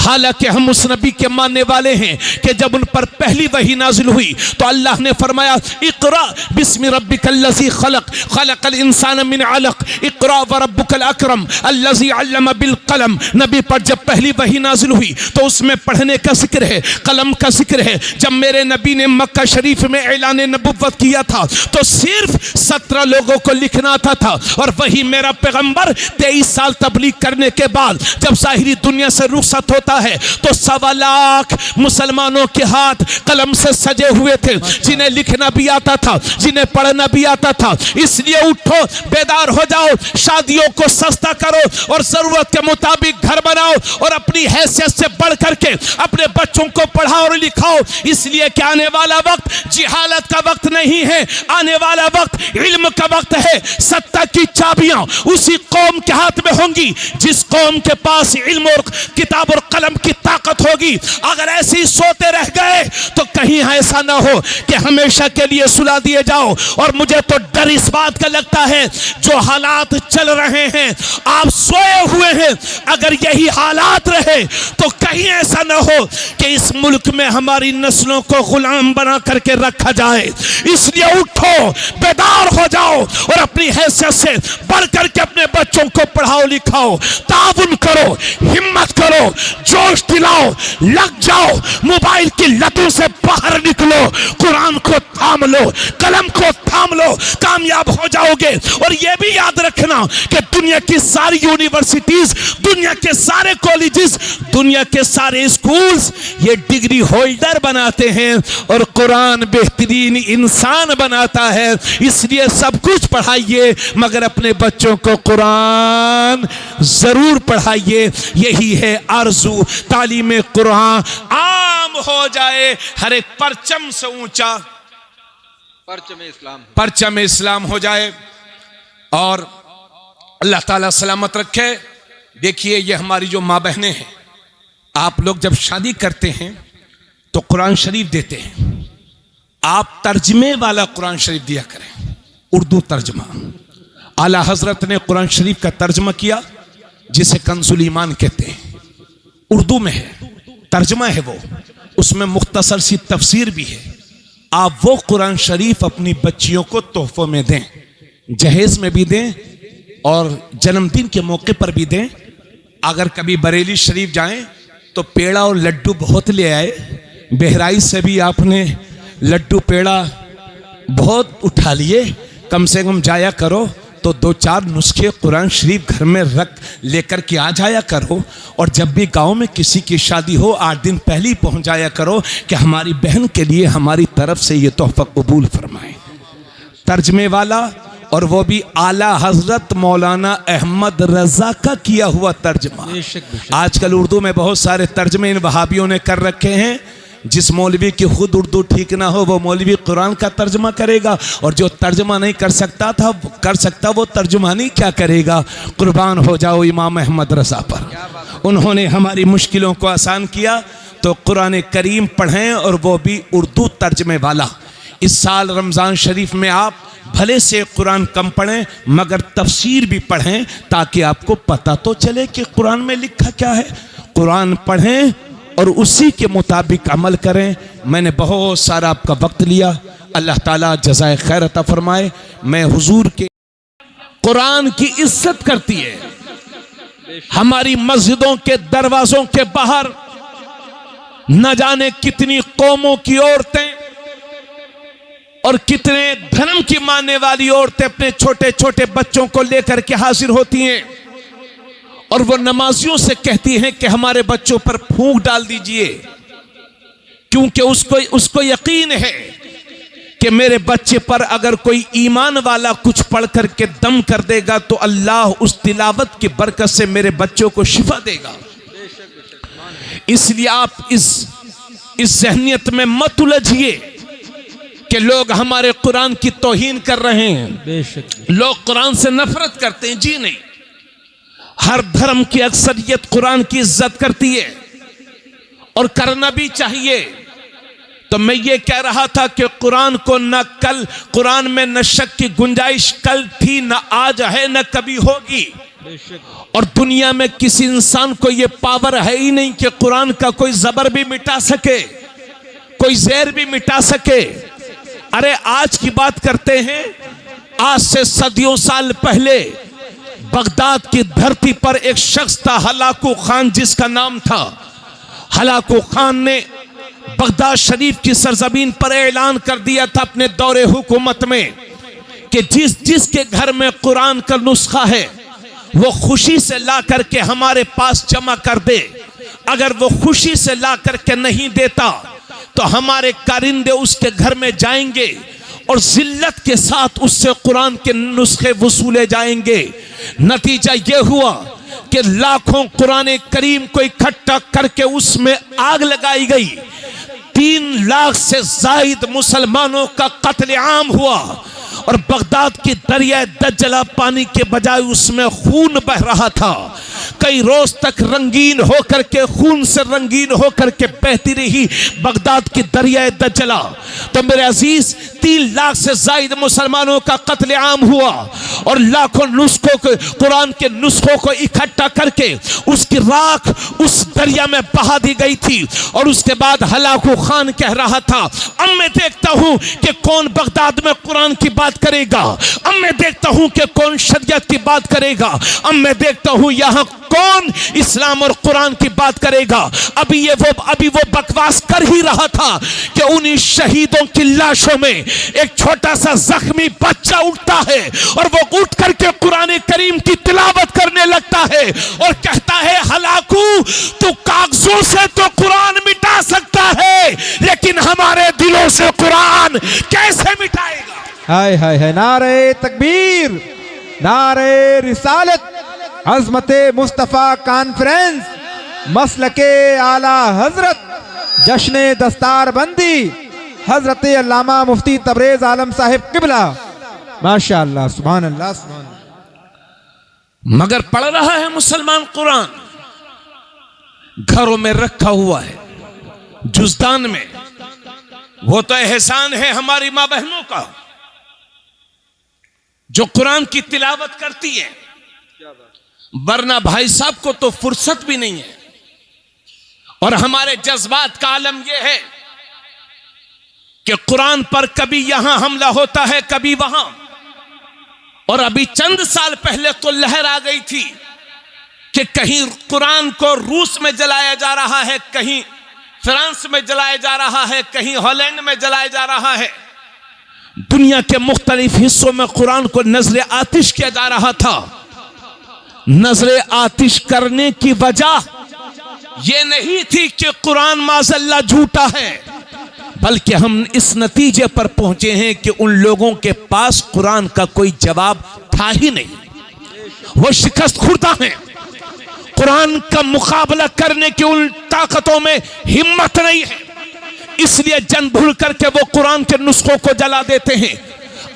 [SPEAKER 1] हालांकि हम उस नबी के मानने वाले हैं कि जब उन पर पहली वही नाजिल हुई तो अल्लाह ने फरमाया, इक़रा बिस्मि रब्बिकल्लज़ी खलक़, खलक़ल इंसान मिन अलक़, इक़रा व रब्बुकल अकरम अल्लज़ी अल्लम बिल कलम। नबी पर जब पहली वही नाजिल हुई तो उसमें पढ़ने का जिक्र है, कलम का जिक्र है। जब मेरे नबी ने मक्का शरीफ में ऐलान नबुव्वत किया था तो सिर्फ 17 लोगों को लिखना था और वही मेरा पैगंबर 23 साल तबलीग करने के बाद जब ज़ाहिरी दुनिया से रुखसत होता है तो 1.25 लाख मुसलमानों के हाथ कलम से सजे हुए थे, जिन्हें लिखना भी आता था, जिन्हें पढ़ना भी आता था। इसलिए उठो, बेदार हो जाओ, शादियों को सस्ता करो और जरूरत के मुताबिक घर बनाओ और अपनी हैसियत से बढ़ करके अपने बच्चों को पढ़ाओ और लिखाओ। इसलिए कि आने वाला वक्त जिहालत का वक्त नहीं है, आने वाला वक्त इल्म का वक्त है। सत्ता की चाबियां उसी कौम के हाथ में होंगी जिस कौम के पास इल्म और किताब और कलम की ताकत होगी। अगर ऐसे ही सोते रह गए तो कहीं ऐसा ना हो कि हमेशा के लिए सुला दिए जाओ। और मुझे तो डर इस बात का लगता है, जो हालात चल रहे हैं, आप सोए हुए हैं, अगर यही हालात रहे तो कहीं ऐसा ना हो कि इस मुल्क में हमारी नस्लों को गुलाम बना करके रखा जाए। इसलिए उठो, बेदार हो जाओ और अपनी हैसियत से बढ़ करके अपने बच्चों को पढ़ाओ लिखाओ, ताउन करो, हिम्मत करो, जोश दिलाओ, लग जाओ, मोबाइल की लतों से बाहर निकलो, कुरान को थाम लो, कलम को थाम लो, कामयाब हो जाओगे। और यह भी याद रखना कि दुनिया की सारी यूनिवर्सिटीज, दुनिया के सारे कॉलेजेस, दुनिया के सारे स्कूल्स ये डिग्री होल्डर बनाते हैं और कुरान बेहतरीन इंसान बनाता है। इसलिए सब कुछ पढ़ाइए मगर अपने बच्चों को कुरान जरूर पढ़ाइए। यही है आरज़ू, तालीम कुरान आम हो जाए, हर एक परचम से ऊंचा परचम इस्लाम हो जाए और अल्लाह ताला सलामत रखे। देखिए ये हमारी जो माँ बहनें हैं, आप लोग जब शादी करते हैं तो कुरान शरीफ देते हैं, आप तर्जमे वाला कुरान शरीफ दिया करें, उर्दू तर्जमा। आला हजरत ने कुरान शरीफ का तर्जमा किया जिसे कंजुल ईमान कहते हैं, उर्दू में है, तर्जमा है वो, उसमें मुख्तसर सी तफसीर भी है। आप वो कुरान शरीफ अपनी बच्चियों को तोहफों में दें, जहेज में भी दें और जन्मदिन के मौके पर भी दें। अगर कभी बरेली शरीफ जाएं तो पेड़ा और लड्डू बहुत ले आए, बहराइच से भी आपने लड्डू पेड़ा बहुत उठा लिए, कम से कम जाया करो तो 2-4 नुस्खे कुरान शरीफ घर में रख लेकर के आ जाया करो। और जब भी गांव में किसी की शादी हो 8 दिन पहले ही पहुंच जाया करो कि हमारी बहन के लिए हमारी तरफ से ये तोहफा कबूल फरमाएं। तर्जमे वाला, और वो भी आला हजरत मौलाना अहमद रजा का किया हुआ तर्जमा। आजकल उर्दू में बहुत सारे तर्जमे इन वहाबियों ने कर रखे हैं। जिस मौलवी की खुद उर्दू ठीक ना हो वो मौलवी कुरान का तर्जमा करेगा, और जो तर्जमा नहीं कर सकता वो तर्जुमानी क्या करेगा। कुर्बान हो जाओ इमाम अहमद रजा पर, उन्होंने हमारी मुश्किलों को आसान किया। तो कुरान करीम पढ़ें और वो भी उर्दू तर्जमे वाला। इस साल रमज़ान शरीफ में आप भले से कुरान कम पढ़ें मगर तफसीर भी पढ़ें, ताकि आपको पता तो चले कि कुरान में लिखा क्या है। कुरान पढ़ें और उसी के मुताबिक अमल करें। मैंने बहुत सारा आपका वक्त लिया, अल्लाह ताला जज़ाए खैर अता फरमाए। मैं हुजूर के कुरान की इज्जत करती है। हमारी मस्जिदों के दरवाजों के बाहर न जाने कितनी कौमों की औरतें और कितने धर्म की मानने वाली औरतें अपने छोटे छोटे बच्चों को लेकर के हाजिर होती हैं और वो नमाजियों से कहती हैं कि हमारे बच्चों पर फूंक डाल दीजिए, क्योंकि उसको यकीन है कि मेरे बच्चे पर अगर कोई ईमान वाला कुछ पढ़ करके दम कर देगा तो अल्लाह उस तिलावत की बरकत से मेरे बच्चों को शिफा देगा। इसलिए आप इस ज़हनियत में मत उलझिए कि लोग हमारे कुरान की तौहीन कर रहे हैं, लोग कुरान से नफरत करते हैं। जी नहीं, हर धर्म की अक्सरियत कुरान की इज्जत करती है और करना भी चाहिए। तो मैं ये कह रहा था कि कुरान को न कल, कुरान में न शक की गुंजाइश कल थी, न आज है, न कभी होगी। और दुनिया में किसी इंसान को ये पावर है ही नहीं कि कुरान का कोई जबर भी मिटा सके, कोई जहर भी मिटा सके। अरे आज की बात करते हैं, आज से सदियों साल पहले बगदाद की धरती पर एक शख्स था, हलाकू खान जिसका नाम था। हलाकू खान ने बगदाद शरीफ की सरजमीन पर ऐलान कर दिया था अपने दौरे हुकूमत में कि जिसके घर में कुरान का नुस्खा है वो खुशी से ला करके हमारे पास जमा कर दे। अगर वो खुशी से ला करके नहीं देता तो हमारे कारिंदे उसके घर में जाएंगे और जिल्लत के साथ उससे कुरान के नुस्खे वसूले जाएंगे। नतीजा यह हुआ कि लाखों कुरान करीम को इकट्ठा करके उसमें आग लगाई गई। 3 लाख से जायद मुसलमानों का कत्लेआम हुआ और बगदाद की दरिया दज्जला पानी के बजाय उसमें खून बह रहा था। कई रोज तक रंगीन होकर के, खून से रंगीन होकर के बहती रही बगदाद की दरिया दज्जला। तो मेरे अजीज, 3 लाख से जायद मुसलमानों का कत्लेआम हुआ और लाखों नुस्खों को, कुरान के नुस्खों को इकट्ठा करके उसकी राख उस दरिया में बहा दी गई थी। और उसके बाद हलाकू खान कह रहा था, अब मैं देखता हूं कि कौन बगदाद में कुरान की बात करेगा, अब मैं देखता हूं कि कौन शरीयत की बात करेगा, अब मैं देखता हूं यहां कौन इस्लाम और कुरान की बात करेगा। अभी वो बकवास कर ही रहा था कि उन्हीं शहीदों की लाशों में एक छोटा सा जख्मी बच्चा उठता है और वो उठ करके कुरान करीम की तिलावत करने लगता है और कहता है, हलाकू तू कागजों से तो कुरान मिटा सकता है लेकिन हमारे दिलों से कुरान कैसे मिटाएगा।
[SPEAKER 2] हाय हाय हाय, नारे तकबीर, नारे रिसालत, अज़मते मुस्तफ़ा कॉन्फ्रेंस, मसलके आला हजरत, जश्न दस्तार बंदी, हजरत अल्लामा मुफ्ती तबरेज आलम साहिब किबला, माशाअल्लाह, सुभान अल्लाह, सुभान अल्लाह।
[SPEAKER 1] मगर पढ़ रहा है मुसलमान कुरान, घरों में रखा हुआ है, जुज़दान में। वो तो एहसान है हमारी मां बहनों का जो कुरान की तिलावत करती है, वरना भाई साहब को तो फुर्सत भी नहीं है। और हमारे जज्बात का आलम यह है कि कुरान पर कभी यहां हमला होता है, कभी वहां। और अभी चंद साल पहले तो लहर आ गई थी कि कहीं कुरान को रूस में जलाया जा रहा है, कहीं फ्रांस में जलाया जा रहा है, कहीं हॉलैंड में जलाया जा रहा है। दुनिया के मुख्तलिफ हिस्सों में कुरान को नजर आतिश किया जा रहा था। नजर आतिश करने की वजह यह नहीं थी कि कुरान माज़अल्लाह झूठा है, बल्कि हम इस नतीजे पर पहुंचे हैं कि उन लोगों के पास कुरान का कोई जवाब था ही नहीं। वो शिकस्त खुर्दा हैं, कुरान का मुकाबला करने की उन ताकतों में हिम्मत नहीं है, इसलिए जन भूल करके वो कुरान के नुस्खों को जला देते हैं।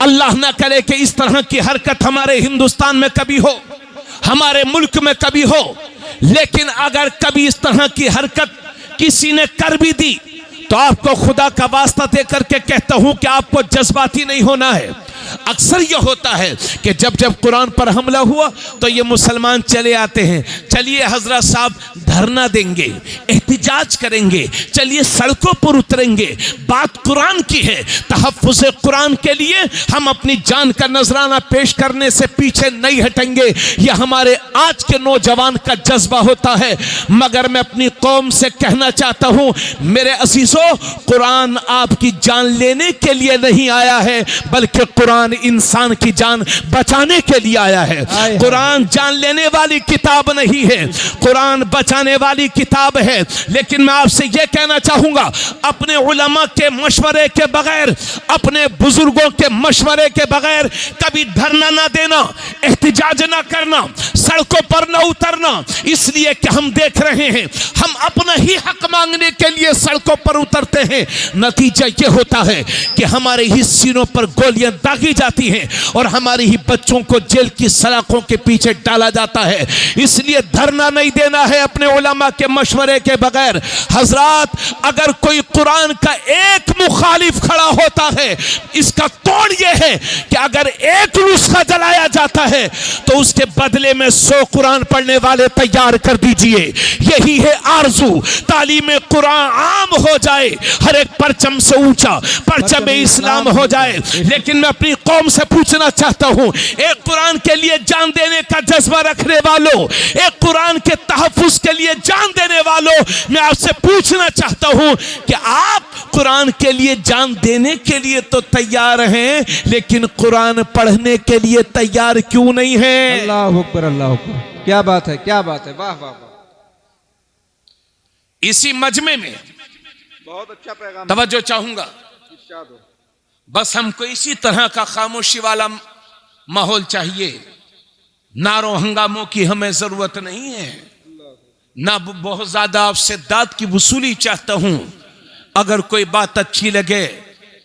[SPEAKER 1] अल्लाह ना करे कि इस तरह की हरकत हमारे हिंदुस्तान में कभी हो, हमारे मुल्क में कभी हो। लेकिन अगर कभी इस तरह की हरकत किसी ने कर भी दी तो आपको खुदा का वास्ता देकर के कहता हूं कि आपको जज्बाती नहीं होना है। अक्सर यह होता है कि जब जब कुरान पर हमला हुआ तो ये मुसलमान चले आते हैं, चलिए हजरत साहब धरना देंगे, एहतिजाज करेंगे, चलिए सड़कों पर उतरेंगे। बात कुरान की है, तहफ़्फ़ुज़ कुरान के लिए हम अपनी जान का नजराना पेश करने से पीछे नहीं हटेंगे। यह हमारे आज के नौजवान का जज्बा होता है। मगर मैं अपनी कौम से कहना चाहता हूं, मेरे अज़ीज़ों, कुरान आपकी जान लेने के लिए नहीं आया है, बल्कि कुरान इंसान की जान बचाने के लिए आया है। कुरान जान लेने वाली किताब नहीं है, कुरान बचाने वाली किताब है। लेकिन मैं आपसे यह कहना चाहूंगा, अपने उलमा के मशवरे के बगैर, अपने बुजुर्गों के मशवरे के बगैर कभी धरना ना देना, एहतिजाज ना करना, सड़कों पर ना उतरना। इसलिए कि हम देख रहे हैं, हम अपना ही हक मांगने के लिए सड़कों पर उतरते हैं, नतीजा यह होता है कि हमारे ही सीनों पर गोलियां दागी जाती हैं और हमारे ही बच्चों को जेल की सलाखों के पीछे डाला जाता है। इसलिए धरना नहीं देना है अपने उलमा के मशवरे के बगैर। हजरात, अगर कोई कुरान का एक मुखालिफ खड़ा होता है, इसका तोड़ यह है कि अगर एक नुस्खा जलाया जाता है तो उसके बदले में 100 कुरान पढ़ने वाले तैयार कर दीजिए। यही है आरजू, तालीम कुरान आम हो जाए, हर एक परचम से ऊंचा परचम इस्लाम हो जाए। लेकिन मैं अपनी कौम से पूछना चाहता हूं, एक कुरान के लिए जान देने का जज्बा रखने वालों, एक कुरान के तहफ़्फ़ुज़ के लिए जान देने वालों, मैं आपसे पूछना चाहता हूं कि आप कुरान के लिए जान देने के लिए तो तैयार हैं, लेकिन कुरान पढ़ने के लिए तैयार क्यों नहीं हैं?
[SPEAKER 2] अल्लाह अकबर, अल्लाह अकबर, क्या बात है, क्या बात है, वाह वाह वाह।
[SPEAKER 1] इसी मजमे में
[SPEAKER 2] बहुत अच्छा पैगाम,
[SPEAKER 1] तवज्जो चाहूंगा, बस हमको इसी तरह का खामोशी वाला माहौल चाहिए। नारों हंगामों की हमें जरूरत नहीं है, ना बहुत ज्यादा आपसे दाद की वसूली चाहता हूं। अगर कोई बात अच्छी लगे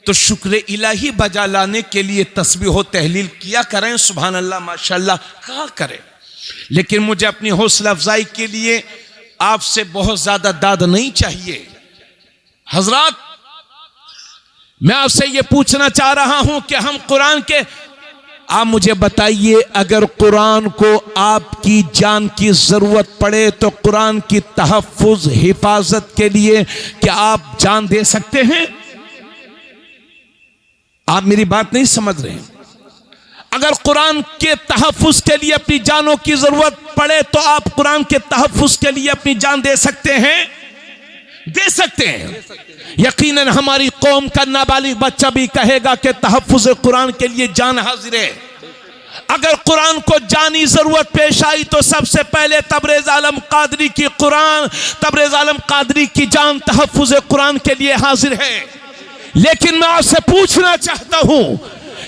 [SPEAKER 1] तो शुक्र इलाही बजा लाने के लिए तस्बीह व तहलील किया करें, सुभान अल्लाह माशाअल्लाह कहा करें। लेकिन मुझे अपनी हौसला अफजाई के लिए आपसे बहुत ज्यादा दाद नहीं चाहिए। हजरात, मैं आपसे यह पूछना चाह रहा हूं कि हम कुरान के, आप मुझे बताइए, अगर कुरान को आपकी जान की जरूरत पड़े तो कुरान की तहफ़्फ़ुज़ हिफाजत के लिए क्या आप जान दे सकते हैं? आप मेरी बात नहीं समझ रहे हैं। अगर कुरान के तहफ़्फ़ुज़ के लिए अपनी जानों की जरूरत पड़े तो आप कुरान के तहफ़्फ़ुज़ के लिए अपनी जान दे सकते हैं, दे सकते हैं। यकीनन हमारी कौम का नाबालिग बच्चा भी कहेगा कि तहफ़्फ़ुज़ कुरान के लिए जान हाजिर है। अगर कुरान को जानी जरूरत पेश आई तो सबसे पहले तबरेज़ आलम कादरी की जान तहफ़्फ़ुज़ कुरान के लिए हाजिर है। लेकिन मैं आपसे पूछना चाहता हूं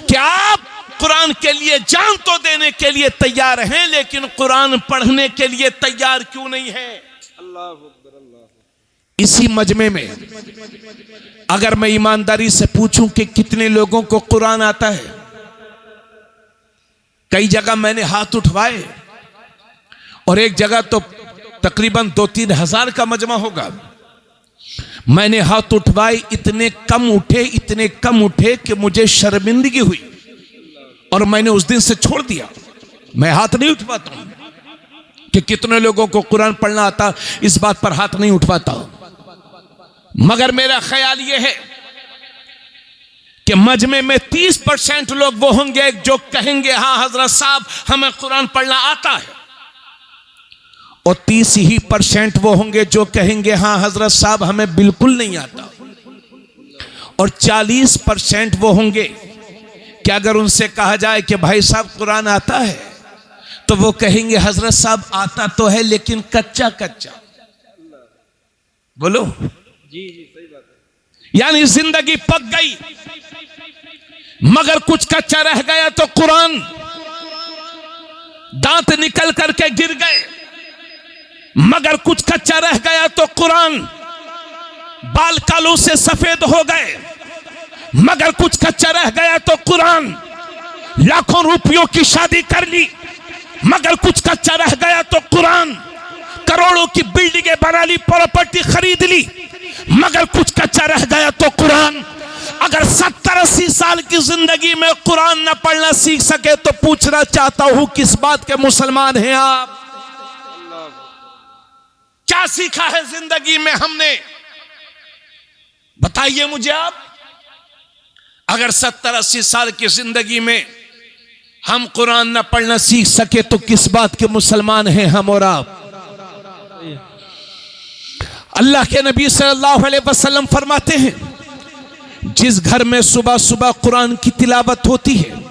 [SPEAKER 1] कि आप कुरान के लिए जान तो देने के लिए तैयार हैं, लेकिन कुरान पढ़ने के लिए तैयार क्यों नहीं है? इसी मजमे में अगर मैं ईमानदारी से पूछूं कि कितने लोगों को कुरान आता है, कई जगह मैंने हाथ उठवाए और एक जगह तो तकरीबन 2-3 हजार का मजमा होगा। मैंने हाथ उठवाए, इतने कम उठे कि मुझे शर्मिंदगी हुई और मैंने उस दिन से छोड़ दिया। मैं हाथ नहीं उठवाता हूं कि कितने लोगों को कुरान पढ़ना आता, इस बात पर हाथ नहीं उठवाता। मगर मेरा ख्याल यह है कि मजमे में 30% लोग वो होंगे जो कहेंगे हाँ हजरत साहब हमें कुरान पढ़ना आता है, और 30% वो होंगे जो कहेंगे हाँ हजरत साहब हमें बिल्कुल नहीं आता, और 40% वो होंगे कि अगर उनसे कहा जाए कि भाई साहब कुरान आता है तो वो कहेंगे हजरत साहब आता तो है लेकिन कच्चा कच्चा। बोलो
[SPEAKER 2] जी सही बात है।
[SPEAKER 1] यानी जिंदगी पक गई मगर कुछ कच्चा रह गया तो कुरान, दांत निकल करके गिर गए मगर कुछ कच्चा रह गया तो कुरान, बाल कालों से सफेद हो गए मगर कुछ कच्चा रह गया तो कुरान, लाखों रुपयों की शादी कर ली मगर कुछ कच्चा रह गया तो कुरान, करोड़ों की बिल्डिंगें बना ली, प्रॉपर्टी खरीद ली मगर कुछ कच्चा रह गया तो कुरान। अगर 70-80 साल की जिंदगी में कुरान न पढ़ना सीख सके तो पूछना चाहता हूं किस बात के मुसलमान हैं आप? क्या सीखा है जिंदगी में हमने, बताइए मुझे आप। अगर 70-80 साल की जिंदगी में हम कुरान न पढ़ना सीख सके तो किस बात के मुसलमान हैं हम और आप? अल्लाह के नबी सल्लल्लाहु अलैहि वसल्लम फरमाते हैं जिस घर में सुबह सुबह कुरान की तिलावत होती है,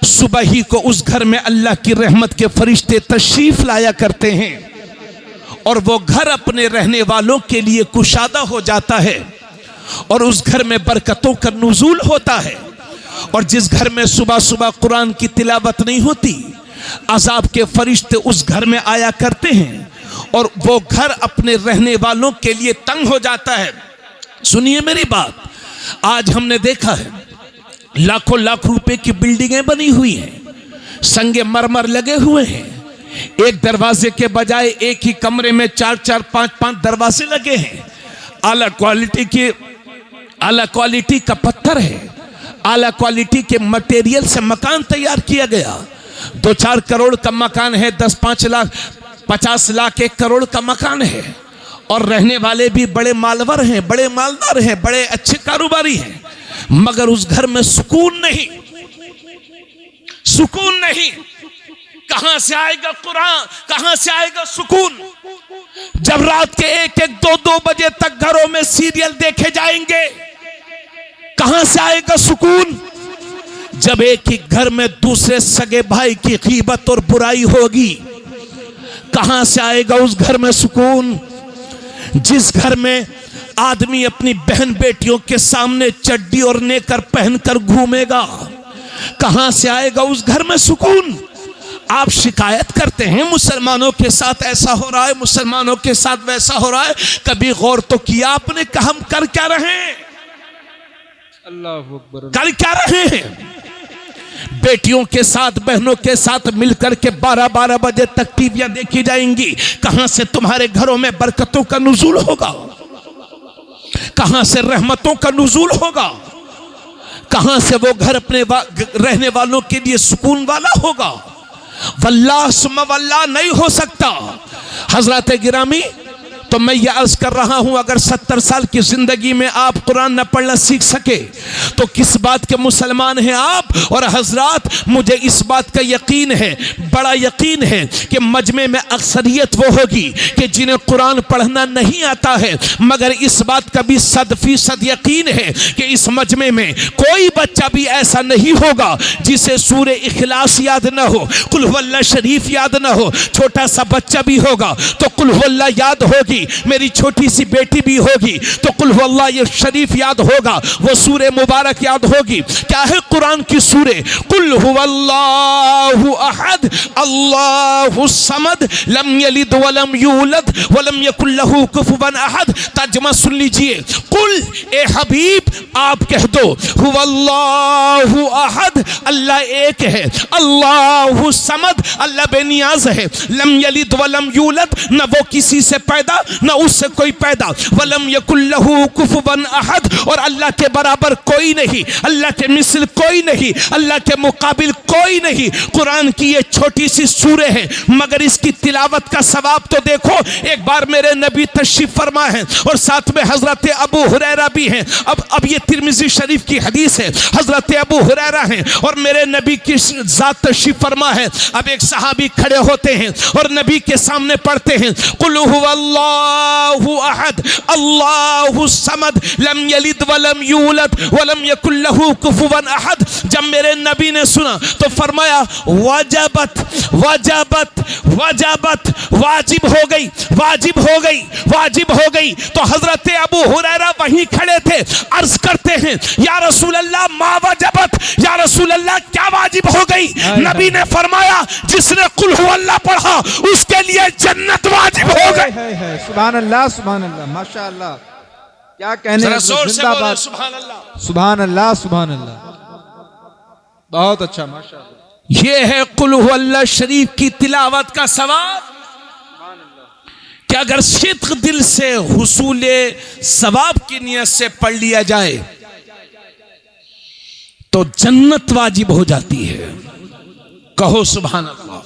[SPEAKER 1] सुबह ही को उस घर में अल्लाह की रहमत के फरिश्ते तशरीफ लाया करते हैं और वो घर अपने रहने वालों के लिए कुशादा हो जाता है और उस घर में बरकतों का नुज़ूल होता है। और जिस घर में सुबह सुबह कुरान की तिलावत नहीं होती, अजाब के फरिश्ते उस घर में आया करते हैं और वो घर अपने रहने वालों के लिए तंग हो जाता है। सुनिए मेरी बात, आज हमने देखा है लाखों लाख रुपए की बिल्डिंगें बनी हुई हैं, संगे मरमर लगे हुए हैं, एक दरवाजे के बजाय एक ही कमरे में 4-4, 5-5 दरवाजे लगे हैं, आला क्वालिटी का पत्थर है, आला क्वालिटी के मटेरियल से मकान तैयार किया गया। 2-4 करोड़ का मकान है, 10-5 लाख 50 लाख 1 करोड़ का मकान है और रहने वाले भी बड़े मालवर हैं, बड़े मालदार हैं, बड़े अच्छे कारोबारी हैं, मगर उस घर में सुकून नहीं, सुकून नहीं। कहां से आएगा कुरान, कहां से आएगा सुकून? जब रात के 1-1, 2-2 बजे तक घरों में सीरियल देखे जाएंगे, कहां से आएगा सुकून? जब एक ही घर में दूसरे सगे भाई की गीबत और बुराई होगी, कहां से आएगा उस घर में सुकून? जिस घर में आदमी अपनी बहन बेटियों के सामने चड्डी और नेकर पहनकर घूमेगा, कहां से आएगा उस घर में सुकून? आप शिकायत करते हैं मुसलमानों के साथ ऐसा हो रहा है, मुसलमानों के साथ वैसा हो रहा है, कभी गौर तो किया आपने कि हम कर क्या रहे हैं?
[SPEAKER 2] अल्लाहु अकबर।
[SPEAKER 1] कर क्या रहे हैं? बेटियों के साथ, बहनों के साथ मिलकर के 12-12 बजे तक टीवियां देखी जाएंगी। कहां से तुम्हारे घरों में बरकतों का नुज़ूल होगा? कहां से रहमतों का नुज़ूल होगा? कहां से वो घर अपने रहने वालों के लिए सुकून वाला होगा? वल्लाह सुम्मा वल्लाह नहीं हो सकता। हजरत गिरामी तो मैं ये अर्ज कर रहा हूं, अगर 70 साल की जिंदगी में आप कुरान न पढ़ना सीख सके तो किस बात के मुसलमान हैं आप। और हजरात, मुझे इस बात का यकीन है, बड़ा यकीन है कि मजमे में अक्सरियत वो होगी कि जिन्हें कुरान पढ़ना नहीं आता है, मगर इस बात का भी 100% यकीन है कि इस मजमे में कोई बच्चा भी ऐसा नहीं होगा जिसे सूरे इखलास याद न हो, कुल हुवल्लाह शरीफ याद न हो। छोटा सा बच्चा भी होगा तो कुल हुवल्लाह याद होगी, मेरी छोटी सी बेटी भी होगी तो कुल हुवल्लाह ये शरीफ याद होगा, वो सूरे मुबारक याद होगी। क्या है कुरान की सूरे? कुल हुवल्लाहु अहद अल्लाहु समद लम यलिद वलम यूलद वलम यकुल लहू कुफुवन अहद। तर्जुमा सुन लीजिए, कुल ए हबीब आप कह दो, हुवल्लाहु अहद अल्लाह एक है, अल्लाहु समद अल्लाह बेनियाज है, लम यलिद वलम यूलद न वो किसी से पैदा न उससे कोई पैदा, वलम यकुल लहू कुफुवन अहद और अल्लाह के बराबर कोई नहीं, अल्लाह के मिसल कोई नहीं, अल्लाह के मुकाबिल कोई नहीं। कुरान की ये छोटी सी सूरे है, मगर इसकी तिलावत का सवाब तो देखो। एक बार मेरे नबी तशरीफ फरमा है और साथ में हजरत अबू हुरैरा भी हैं। अब ये तिरमिज़ी शरीफ की हदीस है, हजरत अबू हुरैरा हैं और मेरे नबी की जात तशरीफ फरमा है। अब एक सहाबी खड़े होते हैं और नबी के सामने पढ़ते हैं, कुल हुवल्लाहु अहद अल्लाहु समद लम यलिद वलम यूलद वलम यकुल लहू कुफुवन अहद। जब मेरे नबी ने सुना तो फरमाया वजबत वजबत वजबत, वाजिब हो गई, वाजिब हो गई, वाजिब हो गई। तो हजरत अबू हुरैरा वहीं खड़े थे, अर्ज करते हैं, या रसूल अल्लाह मा वजबत, या रसूल अल्लाह क्या वाजिब हो गई? नबी ने फरमाया, जिसने कुल हुवल्लाह पढ़ा उसके लिए जन्नत वाजिब हो गई।
[SPEAKER 2] सुभान अल्लाह, सुभान अल्लाह, माशाअल्लाह, क्या कहने, जिंदाबाद,
[SPEAKER 1] सुभान अल्लाह,
[SPEAKER 2] सुभान अल्लाह, सुभान अल्लाह, बहुत अच्छा, माशाअल्लाह।
[SPEAKER 1] ये है कुल हुवल्लाह शरीफ की तिलावत का सवाब कि अगर सिद्क दिल से हुसूले सवाब की नियत से पढ़ लिया जाए तो जन्नत वाजिब हो जाती है। कहो सुभान अल्लाह।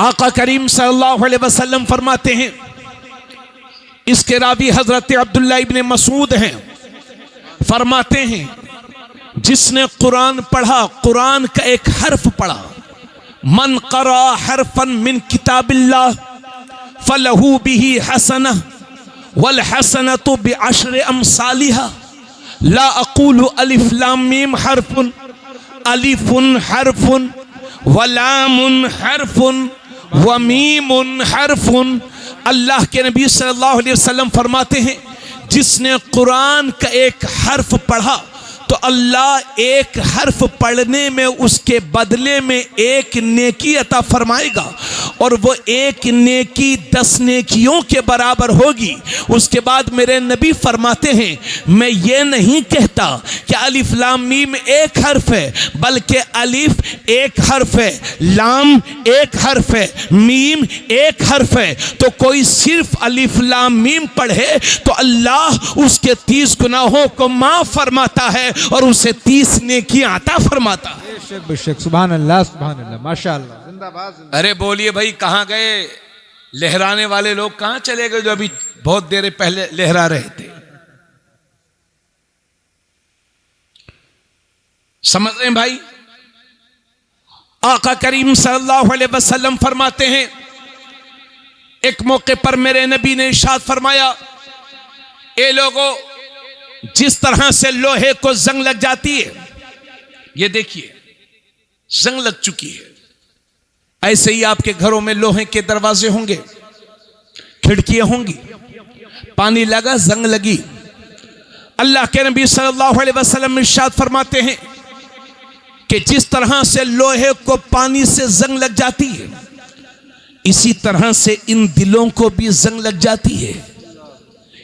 [SPEAKER 1] आका करीम सल्लल्लाहु अलैहि वसल्लम फरमाते हैं, इसके रावी हजरत अब्दुल्लाह इब्ने मसूद हैं, फरमाते हैं जिसने कुरान पढ़ा, कुरान का एक हर्फ पढ़ा, मन क़रा हरफन मिन किताबिल्लाह फलहू बिही हसना वल हसनतु बिअश्रि अमसालिहा ला अक़ूलु अलिफ लाम मीम हरफुन, अलिफुन हरफुन व लामुन हरफुन व मीमुन हरफुन। अल्लाह के नबी सल्लल्लाहु अलैहि वसल्लम फरमाते हैं, जिसने कुरान का एक हर्फ पढ़ा तो अल्लाह एक हर्फ पढ़ने में उसके बदले में एक नेकी अता फरमाएगा और वो एक नेकी 10 नेकियों के बराबर होगी। उसके बाद मेरे नबी फरमाते हैं, मैं ये नहीं कहता कि अलिफ लाम मीम एक हर्फ है, बल्कि अलिफ एक हर्फ है, लाम एक हर्फ है, मीम एक हर्फ है। तो कोई सिर्फ अलिफ लाम मीम पढ़े तो अल्लाह उसके 30 गुनाहों को माफ फरमाता है और उसे 30 नेकियां अता फरमाता है।
[SPEAKER 2] बेशक बेशक, सुभान अल्लाह, सुभान अल्लाह, माशाअल्लाह, जिंदाबाद, जिंदाबाद।
[SPEAKER 1] अरे बोलिए भाई, कहां गए लहराने वाले लोग? कहां चले गए जो अभी बहुत देर पहले लहरा रहे थे? समझ रहे हैं भाई? आका करीम सल्लल्लाहु अलैहि वसल्लम फरमाते हैं, एक मौके पर मेरे नबी ने इरशाद फरमाया, ए लोगों, जिस तरह से लोहे को जंग लग जाती है, ये देखिए जंग लग चुकी है, ऐसे ही आपके घरों में लोहे के दरवाजे होंगे, खिड़कियां होंगी, पानी लगा, जंग लगी। अल्लाह के नबी सल्लल्लाहु अलैहि वसल्लम इरशाद फरमाते हैं कि जिस तरह से लोहे को पानी से जंग लग जाती है, इसी तरह से इन दिलों को भी जंग लग जाती है।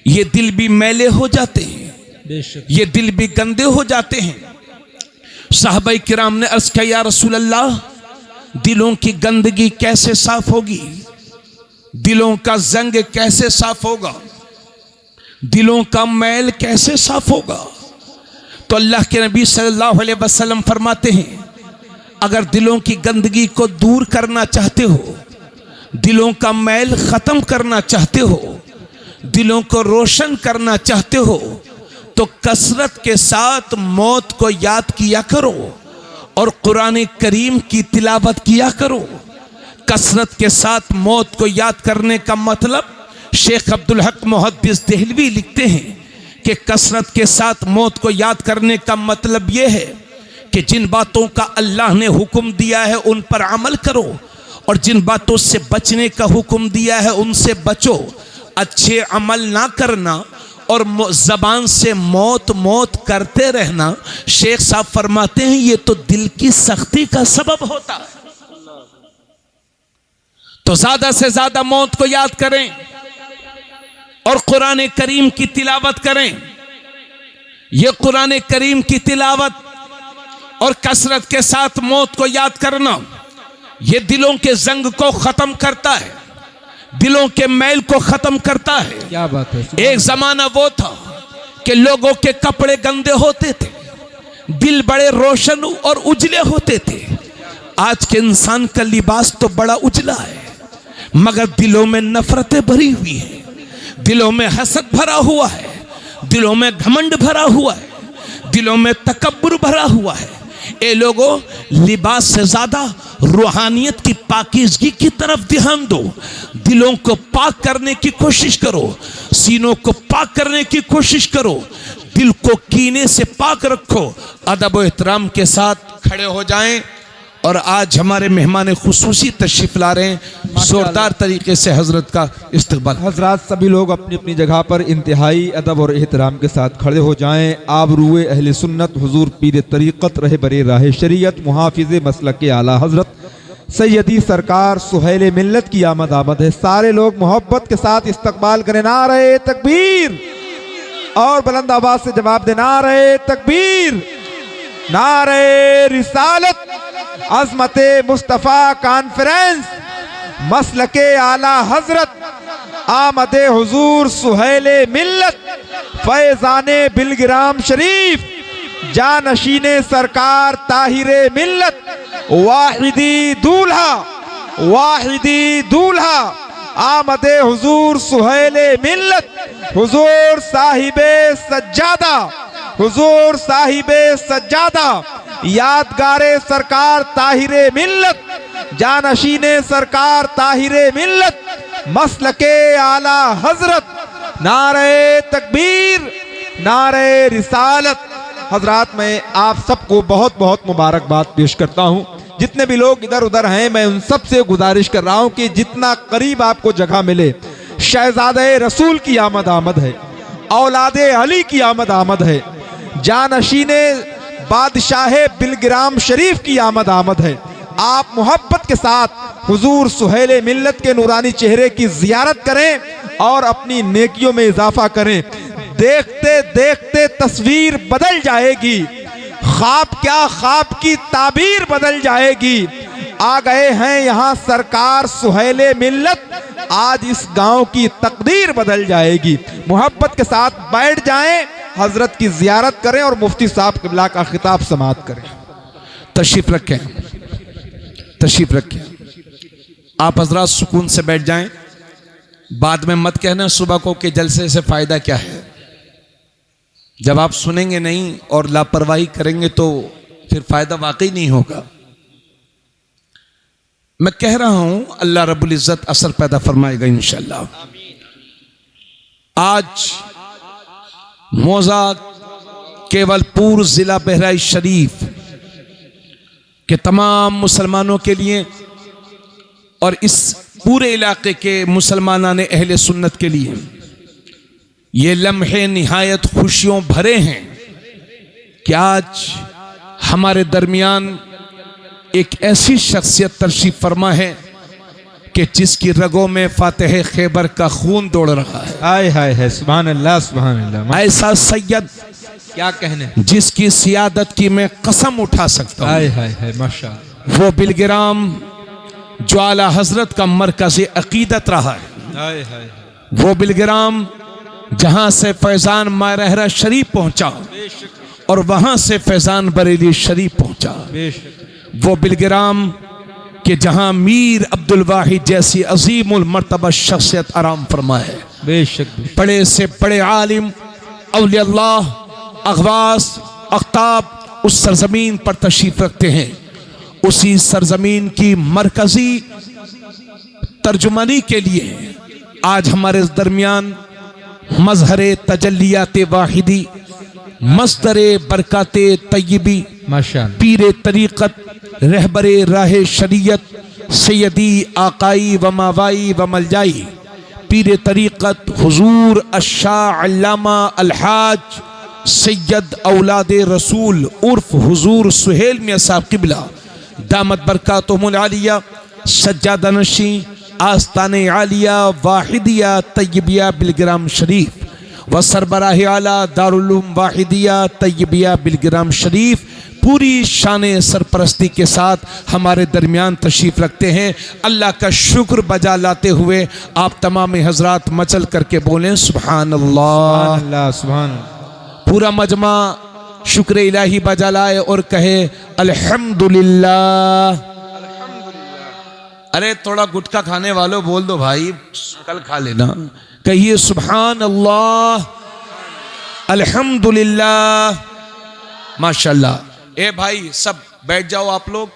[SPEAKER 1] ये दिल भी मैले हो जाते हैं, ये दिल भी गंदे हो जाते हैं। साहबाई किराम ने अर्ज किया, या रसूल अल्लाह, दिलों की गंदगी कैसे साफ होगी? दिलों का जंग कैसे साफ होगा? दिलों का मैल कैसे साफ होगा? तो अल्लाह के नबी सल्लल्लाहु अलैहि वसल्लम फरमाते हैं, अगर दिलों की गंदगी को दूर करना चाहते हो दिलों का मैल खत्म करना चाहते हो, दिलों को रोशन करना चाहते हो, तो कसरत के साथ मौत को याद किया करो और कुरान करीम की तिलावत किया करो। कसरत के साथ मौत को याद करने का मतलब, शेख अब्दुल हक मुहद्दिस देहलवी लिखते हैं कि कसरत के साथ मौत को याद करने का मतलब यह है कि जिन बातों का अल्लाह ने हुक्म दिया है उन पर अमल करो और जिन बातों से बचने का हुक्म दिया है उनसे बचो। अच्छे अमल ना करना और जबान से मौत मौत करते रहना, शेख साहब फरमाते हैं ये तो दिल की सख्ती का सबब होता है। तो ज्यादा से ज्यादा मौत को याद करें और कुरान करीम की तिलावत करें। यह कुरान करीम की तिलावत और कसरत के साथ मौत को याद करना, यह दिलों के जंग को खत्म करता है, दिलों के मैल को खत्म करता है।
[SPEAKER 2] क्या बात है।
[SPEAKER 1] एक जमाना वो था कि लोगों के कपड़े गंदे होते थे, दिल बड़े रोशन और उजले होते थे। आज के इंसान का लिबास तो बड़ा उजला है, मगर दिलों में नफरतें भरी हुई है, दिलों में हसद भरा हुआ है, दिलों में घमंड भरा हुआ है, दिलों में तकब्बुर भरा हुआ है। ए लोगों, लिबास से ज्यादा रूहानियत की पाकीज़गी की तरफ ध्यान दो। दिलों को पाक करने की कोशिश करो, सीनों को पाक करने की कोशिश करो, दिल को कीने से पाक रखो। अदब व एहतराम के साथ खड़े हो जाएं। और आज हमारे मेहमान खुसूसी तशरीफ ला रहे हैं, जोरदार तरीके से हजरत का इस्तकबाल।
[SPEAKER 2] हजरात सभी लोग अपनी अपनी जगह पर इंतहाई अदब और एहतराम के साथ खड़े हो जाएं। आबरूए अहले सुन्नत हुजूर पीर तरीक़त रहे बरे राह शरीयत मुहाफिज़ मसलक के आला हजरत सैयदी सरकार सुहैल मिल्लत की आमद आमद है। सारे लोग मोहब्बत के साथ इस्तकबाल करें। नारे तकबीर, और बुलंद आवाज से जवाब दे, नारे तकबीर, नारे रिसालत, अज़मते मुस्तफ़ा कॉन्फ्रेंस, मसलके आला हजरत, आमदे हुजूर सुहैले मिल्लत, फैज़ाने बिलगिराम शरीफ, जानशीने सरकार ताहिरे मिल्लत, वाहिदी दूल्हा, वाहिदी दूल्हा, आमदे हुजूर सुहैले मिल्लत, हुजूर साहिबे सज्जादा, हुजूर साहिबे सज्जादा, यादगारे सरकार ताहिरे मिल्लत, जानशीने सरकार ताहिरे मिल्लत, मसलके आला हजरत, नारे तकबीर, नारे रिसालत। हजरात, मैं आप सबको बहुत बहुत मुबारकबाद पेश करता हूँ। जितने भी लोग इधर उधर हैं, मैं उन सब से गुजारिश कर रहा हूँ कि जितना करीब आपको जगह मिले, शहजादे रसूल की आमद आमद है, औलादे अली की आमद आमद है, जानशीने बादशाह बिलगिराम शरीफ की आमद आमद है। आप मोहब्बत के साथ हुजूर सुहैले मिल्लत के नूरानी चेहरे की जियारत करें और अपनी नेकियों में इजाफा करें। देखते देखते तस्वीर बदल जाएगी, ख्वाब क्या, ख्वाब की ताबीर बदल जाएगी। आ गए हैं यहाँ सरकार सुहैले मिल्लत, आज इस गांव की तकदीर बदल जाएगी। मोहब्बत के साथ बैठ जाएं, हजरत की जियारत करें और मुफ्ती साहब क़िबला का खिताब समाअत करें।
[SPEAKER 1] तशरीफ रखें, तशरीफ रखें। आप हजरात सुकून से बैठ जाएं। बाद में मत कहना सुबह को कि जलसे से फायदा क्या है। जब आप सुनेंगे नहीं और लापरवाही करेंगे तो फिर फायदा वाकई नहीं होगा। मैं कह रहा हूं, अल्लाह रब्बुल इज्जत असर पैदा फरमाएगा इंशाअल्लाह। आज मौजा केवलपुर जिला बहराइच शरीफ के तमाम मुसलमानों के लिए और इस पूरे इलाके के मुसलमानाने अहले सुन्नत के लिए ये लम्हे निहायत खुशियों भरे हैं कि आज हमारे दरमियान एक ऐसी शख्सियत तशरीफ फरमा है कि जिसकी रगों में फातिह खैबर का खून दौड़ रहा है।
[SPEAKER 2] हाय हाय है, सुभान अल्लाह, सुभान अल्लाह।
[SPEAKER 1] ऐसा सैयद
[SPEAKER 2] क्या कहने,
[SPEAKER 1] जिसकी सियादत की मैं कसम उठा सकता हूँ।
[SPEAKER 2] हाय हाय है, माशाअल्लाह।
[SPEAKER 1] वो बिलगिराम जो आला हजरत का मरकज़ अकीदत रहा है,
[SPEAKER 2] हाय हाय।
[SPEAKER 1] वो बिलगिराम जहां से फैजान मारहरा शरीफ पहुंचा और वहां से फैजान बरेली शरीफ पहुंचा, वो बिलगिराम कि जहां मीर अब्दुल वाहिद जैसी अजीमुल मर्तबा शख्सियत आराम फरमा है।
[SPEAKER 2] बेशक
[SPEAKER 1] बड़े से बड़े आलिम औलिया अल्लाह अगवास अख्ताब उस सरजमीन पर तशरीफ रखते हैं। उसी सरजमीन की मरकजी तर्जुमानी के लिए आज हमारे दरमियान मजहरे तजल्लियात वाहिदी मस्दरे बरकाते तय्यबी
[SPEAKER 2] माशाअल्लाह
[SPEAKER 1] पीरे तरीक़त रहबरे राह शरीयत सैयदी आकाई व मावाई व मलजाई पीरे तरीक़त हुजूर अशाह अल्लामा अलहाज सैयद औलाद रसूल उर्फ हुजूर सुहेल मियां साहब क़िबला दामत बरकातुहुमुल आलिया सज्जादा नशी आस्ताने आलिया वाहिदिया तय्यबिया बिलग्राम शरीफ व सरबराह आला दारुल उलूम वाहिदिया तय्यबिया बिलग्राम शरीफ पूरी शान सरपरस्ती के साथ हमारे दरमियान तशरीफ रखते हैं। अल्लाह का शुक्र बजा लाते हुए आप तमाम हजरात मचल करके बोलें सुभान अल्लाह।
[SPEAKER 2] अल्लाह सुभान।
[SPEAKER 1] पूरा मजमा शुक्र इलाही बजा लाए और कहे अल्हम्दुलिल्लाह। अरे थोड़ा गुटखा खाने वालों बोल दो भाई, कल खा लेना। कहिए सुभान अल्लाह अल्हम्दुलिल्लाह माशाल्लाह। ए भाई सब बैठ जाओ आप लोग,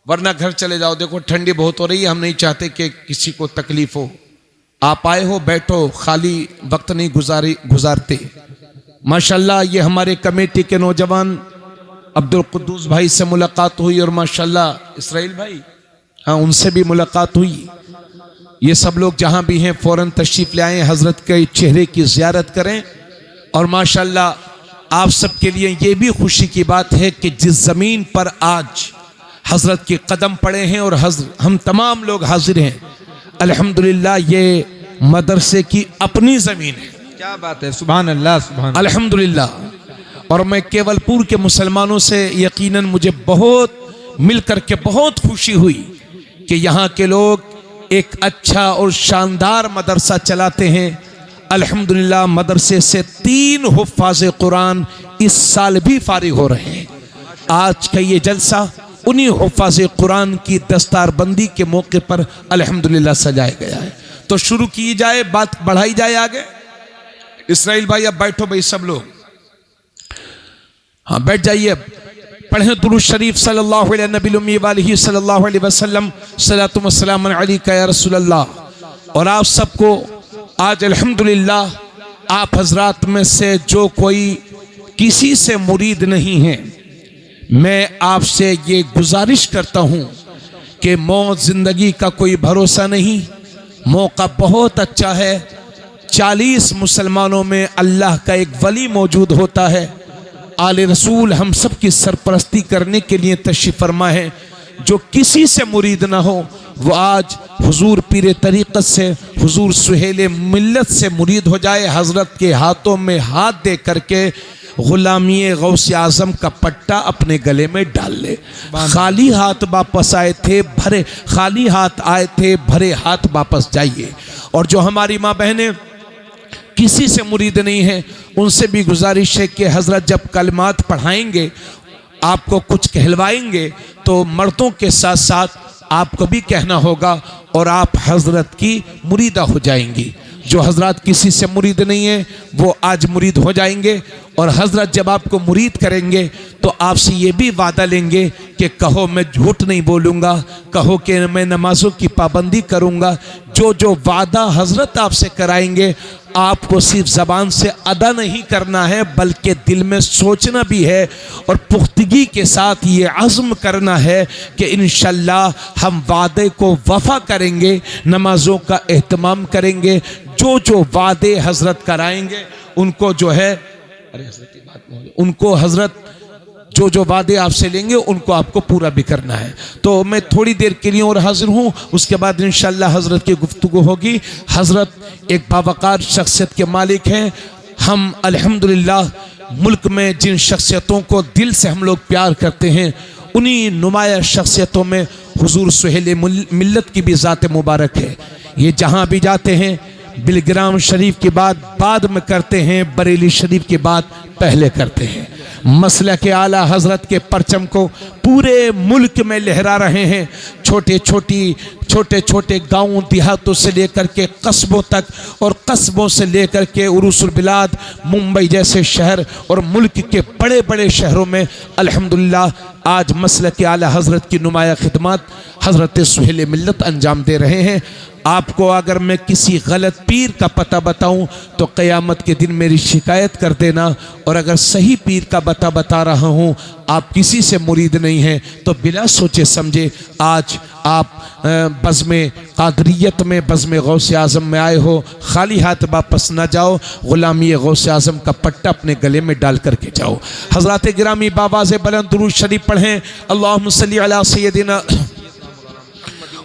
[SPEAKER 1] वरना घर चले जाओ। देखो ठंडी बहुत हो रही है, हम नहीं चाहते कि किसी को तकलीफ हो। आप आए हो बैठो, खाली वक्त नहीं गुजारते। माशाल्लाह ये हमारे कमेटी के नौजवान अब्दुल कुद्दूस भाई से मुलाकात हुई और माशाल्लाह इसराइल भाई, हाँ उनसे भी मुलाकात हुई। ये सब लोग जहां भी हैं फौरन तशरीफ ले आए, हजरत के चेहरे की जियारत करें। और माशाल्लाह आप सबके लिए ये भी खुशी की बात है कि जिस जमीन पर आज हजरत के कदम पड़े हैं और हम तमाम लोग हाजिर हैं, अल्हम्दुलिल्लाह ये मदरसे की अपनी जमीन है।
[SPEAKER 2] क्या बात है, सुभान अल्लाह सुभान
[SPEAKER 1] अल्हम्दुलिल्लाह। और मैं केवलपुर के मुसलमानों से यकीनन मुझे बहुत मिल करके बहुत खुशी हुई कि यहाँ के लोग एक अच्छा और शानदार मदरसा चलाते हैं। अल्हम्दुलिल्लाह मदरसे से 3 हुफ़ाज़ कुरान इस साल भी फारिग हो रहे हैं। आज का ये जलसा उन्हीं हुफ़ाज़ कुरान की दस्तारबंदी के मौके पर अल्हम्दुलिल्लाह सजाया गया है। तो शुरू की जाए, बात बढ़ाई जाए आगे। इसराइल भाई अब बैठो भाई सब लोग, हाँ बैठ जाइए। पढ़ें दुरूद शरीफ सल्लल्लाहु अलैहि नबी उम्मी वालिही सल्लल्लाहु अलैहि वसल्लम सलातु व सलाम अलैका या रसूल अल्लाह। और आप सबको आज अल्हम्दुलिल्लाह आप हजरात में से जो कोई किसी से मुरीद नहीं है, मैं आपसे ये गुजारिश करता हूँ कि मौत जिंदगी का कोई भरोसा नहीं, मौका बहुत अच्छा है। 40 मुसलमानों में अल्लाह का एक वली मौजूद होता है। आले रसूल हम सब की सरपरस्ती करने के लिए तशरीफ फरमा है। जो किसी से मुरीद ना हो वो आज हुजूर पीरे तरीक़त से, हुजूर सुहेले मिल्लत से मुरीद हो जाए। हजरत के हाथों में हाथ दे करके गुलामी गौसे आजम का पट्टा अपने गले में डाल ले। खाली हाथ वापस आए थे, भरे खाली हाथ आए थे, भरे हाथ वापस जाइए। और जो हमारी माँ बहनें किसी से मुरीद नहीं है, उनसे भी गुजारिश है कि हजरत जब कलमात पढ़ाएंगे, आपको कुछ कहलवाएंगे, तो मर्दों के साथ साथ आपको भी कहना होगा और आप हजरत की मुरीदा हो जाएंगी। जो हजरत किसी से मुरीद नहीं है वो आज मुरीद हो जाएंगे। और हजरत जब आपको मुरीद करेंगे तो आपसे ये भी वादा लेंगे कि कहो मैं झूठ नहीं बोलूँगा, कहो कि मैं नमाजों की पाबंदी करूँगा। जो जो वादा हजरत आपसे कराएंगे आपको सिर्फ ज़बान से अदा नहीं करना है बल्कि दिल में सोचना भी है और पुख्तगी के साथ ये अज़्म करना है कि इंशाअल्लाह हम वादे को वफ़ा करेंगे, नमाजों का एहतमाम करेंगे। जो जो वादे हजरत कराएंगे उनको जो है, अरे हजरत की बात नहीं, उनको हजरत जो जो वादे आपसे लेंगे उनको आपको पूरा भी करना है। तो मैं थोड़ी देर के लिए और हाजिर हूँ, उसके बाद इंशाअल्लाह हजरत की गुफ्तगू होगी। हजरत एक बावकार शख्सियत के मालिक हैं। हम अल्हम्दुलिल्लाह मुल्क में जिन शख्सियतों को दिल से हम लोग प्यार करते हैं, उन्हीं नुमाया शख्सियतों में हुजूर सुहेल मिल्लत की भी ज़ात मुबारक है। ये जहाँ भी जाते हैं बिलग्राम शरीफ की बात बाद में करते हैं, बरेली शरीफ की बात पहले करते हैं। मसलक आला हजरत के परचम को पूरे मुल्क में लहरा रहे हैं। छोटे छोटे गांवों देहातों से लेकर के कस्बों तक और कस्बों से लेकर के उरूसुल बिलाद मुंबई जैसे शहर और मुल्क के बड़े बड़े शहरों में अल्हम्दुलिल्लाह आज मसलक आला हजरत की नुमाया खिदमत हजरत सुहेल मिल्लत अंजाम दे रहे हैं। आपको अगर मैं किसी गलत पीर का पता बताऊं तो क़यामत के दिन मेरी शिकायत कर देना, और अगर सही पीर का बता रहा हूं, आप किसी से मुरीद नहीं हैं तो बिना सोचे समझे आज आप बज़्म क़ादरियत में बज़्म गौसे आज़म में आए हो। खाली हाथ वापस ना जाओ, ग़ुलामी गौसे आज़म का पट्टा अपने गले में डाल करके जाओ। हज़रात गिरामी बावाज़े बुलंद दुरूद शरीफ पढ़ें। अल्लाहुम्मा सल्ली अला सय्यदिना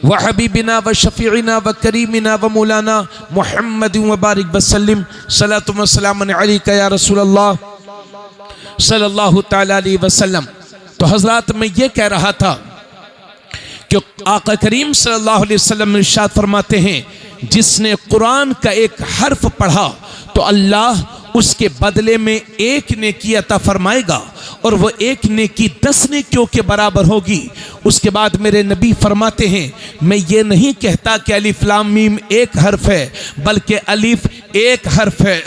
[SPEAKER 1] व हबीबिना व शफ़ीइना व करीमिना व मौलाना मुहम्मद व बारिक वसल्लिम सलातु व सलाम अलैका या रसूल अल्लाह सल्लल्लाहु तआला अलैहि वसल्लम। तो हज़रात मैं ये कह रहा था कि आका करीम सल्लल्लाहु अलैहि वसल्लम इरशाद फरमाते हैं, जिसने कुरान का एक हर्फ पढ़ा तो अल्लाह उसके बदले में एक नेकी अता फरमाएगा, और वो एक नेकी 10 नेकियों के बराबर होगी। उसके बाद मेरे नबी फरमाते हैं, मैं ये नहीं कहता कि अलिफ लाम मीम एक हर्फ है, बल्कि अलिफ एक हर्फ है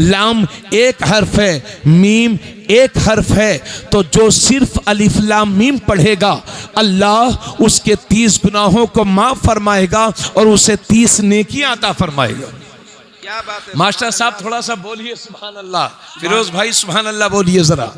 [SPEAKER 1] लाम एक हर्फ है, मीम एक हर्फ है। तो जो सिर्फ अलिफ लाम मीम पढ़ेगा अल्लाह उसके 30 गुनाहों को माफ फरमाएगा और उसे 30 नेकियां अता फरमाएगा।
[SPEAKER 2] क्या बात है
[SPEAKER 1] मास्टर साहब थोड़ा सा बोलिए सुभान अल्लाह। फिरोज भाई सुभान अल्लाह बोलिए जरा,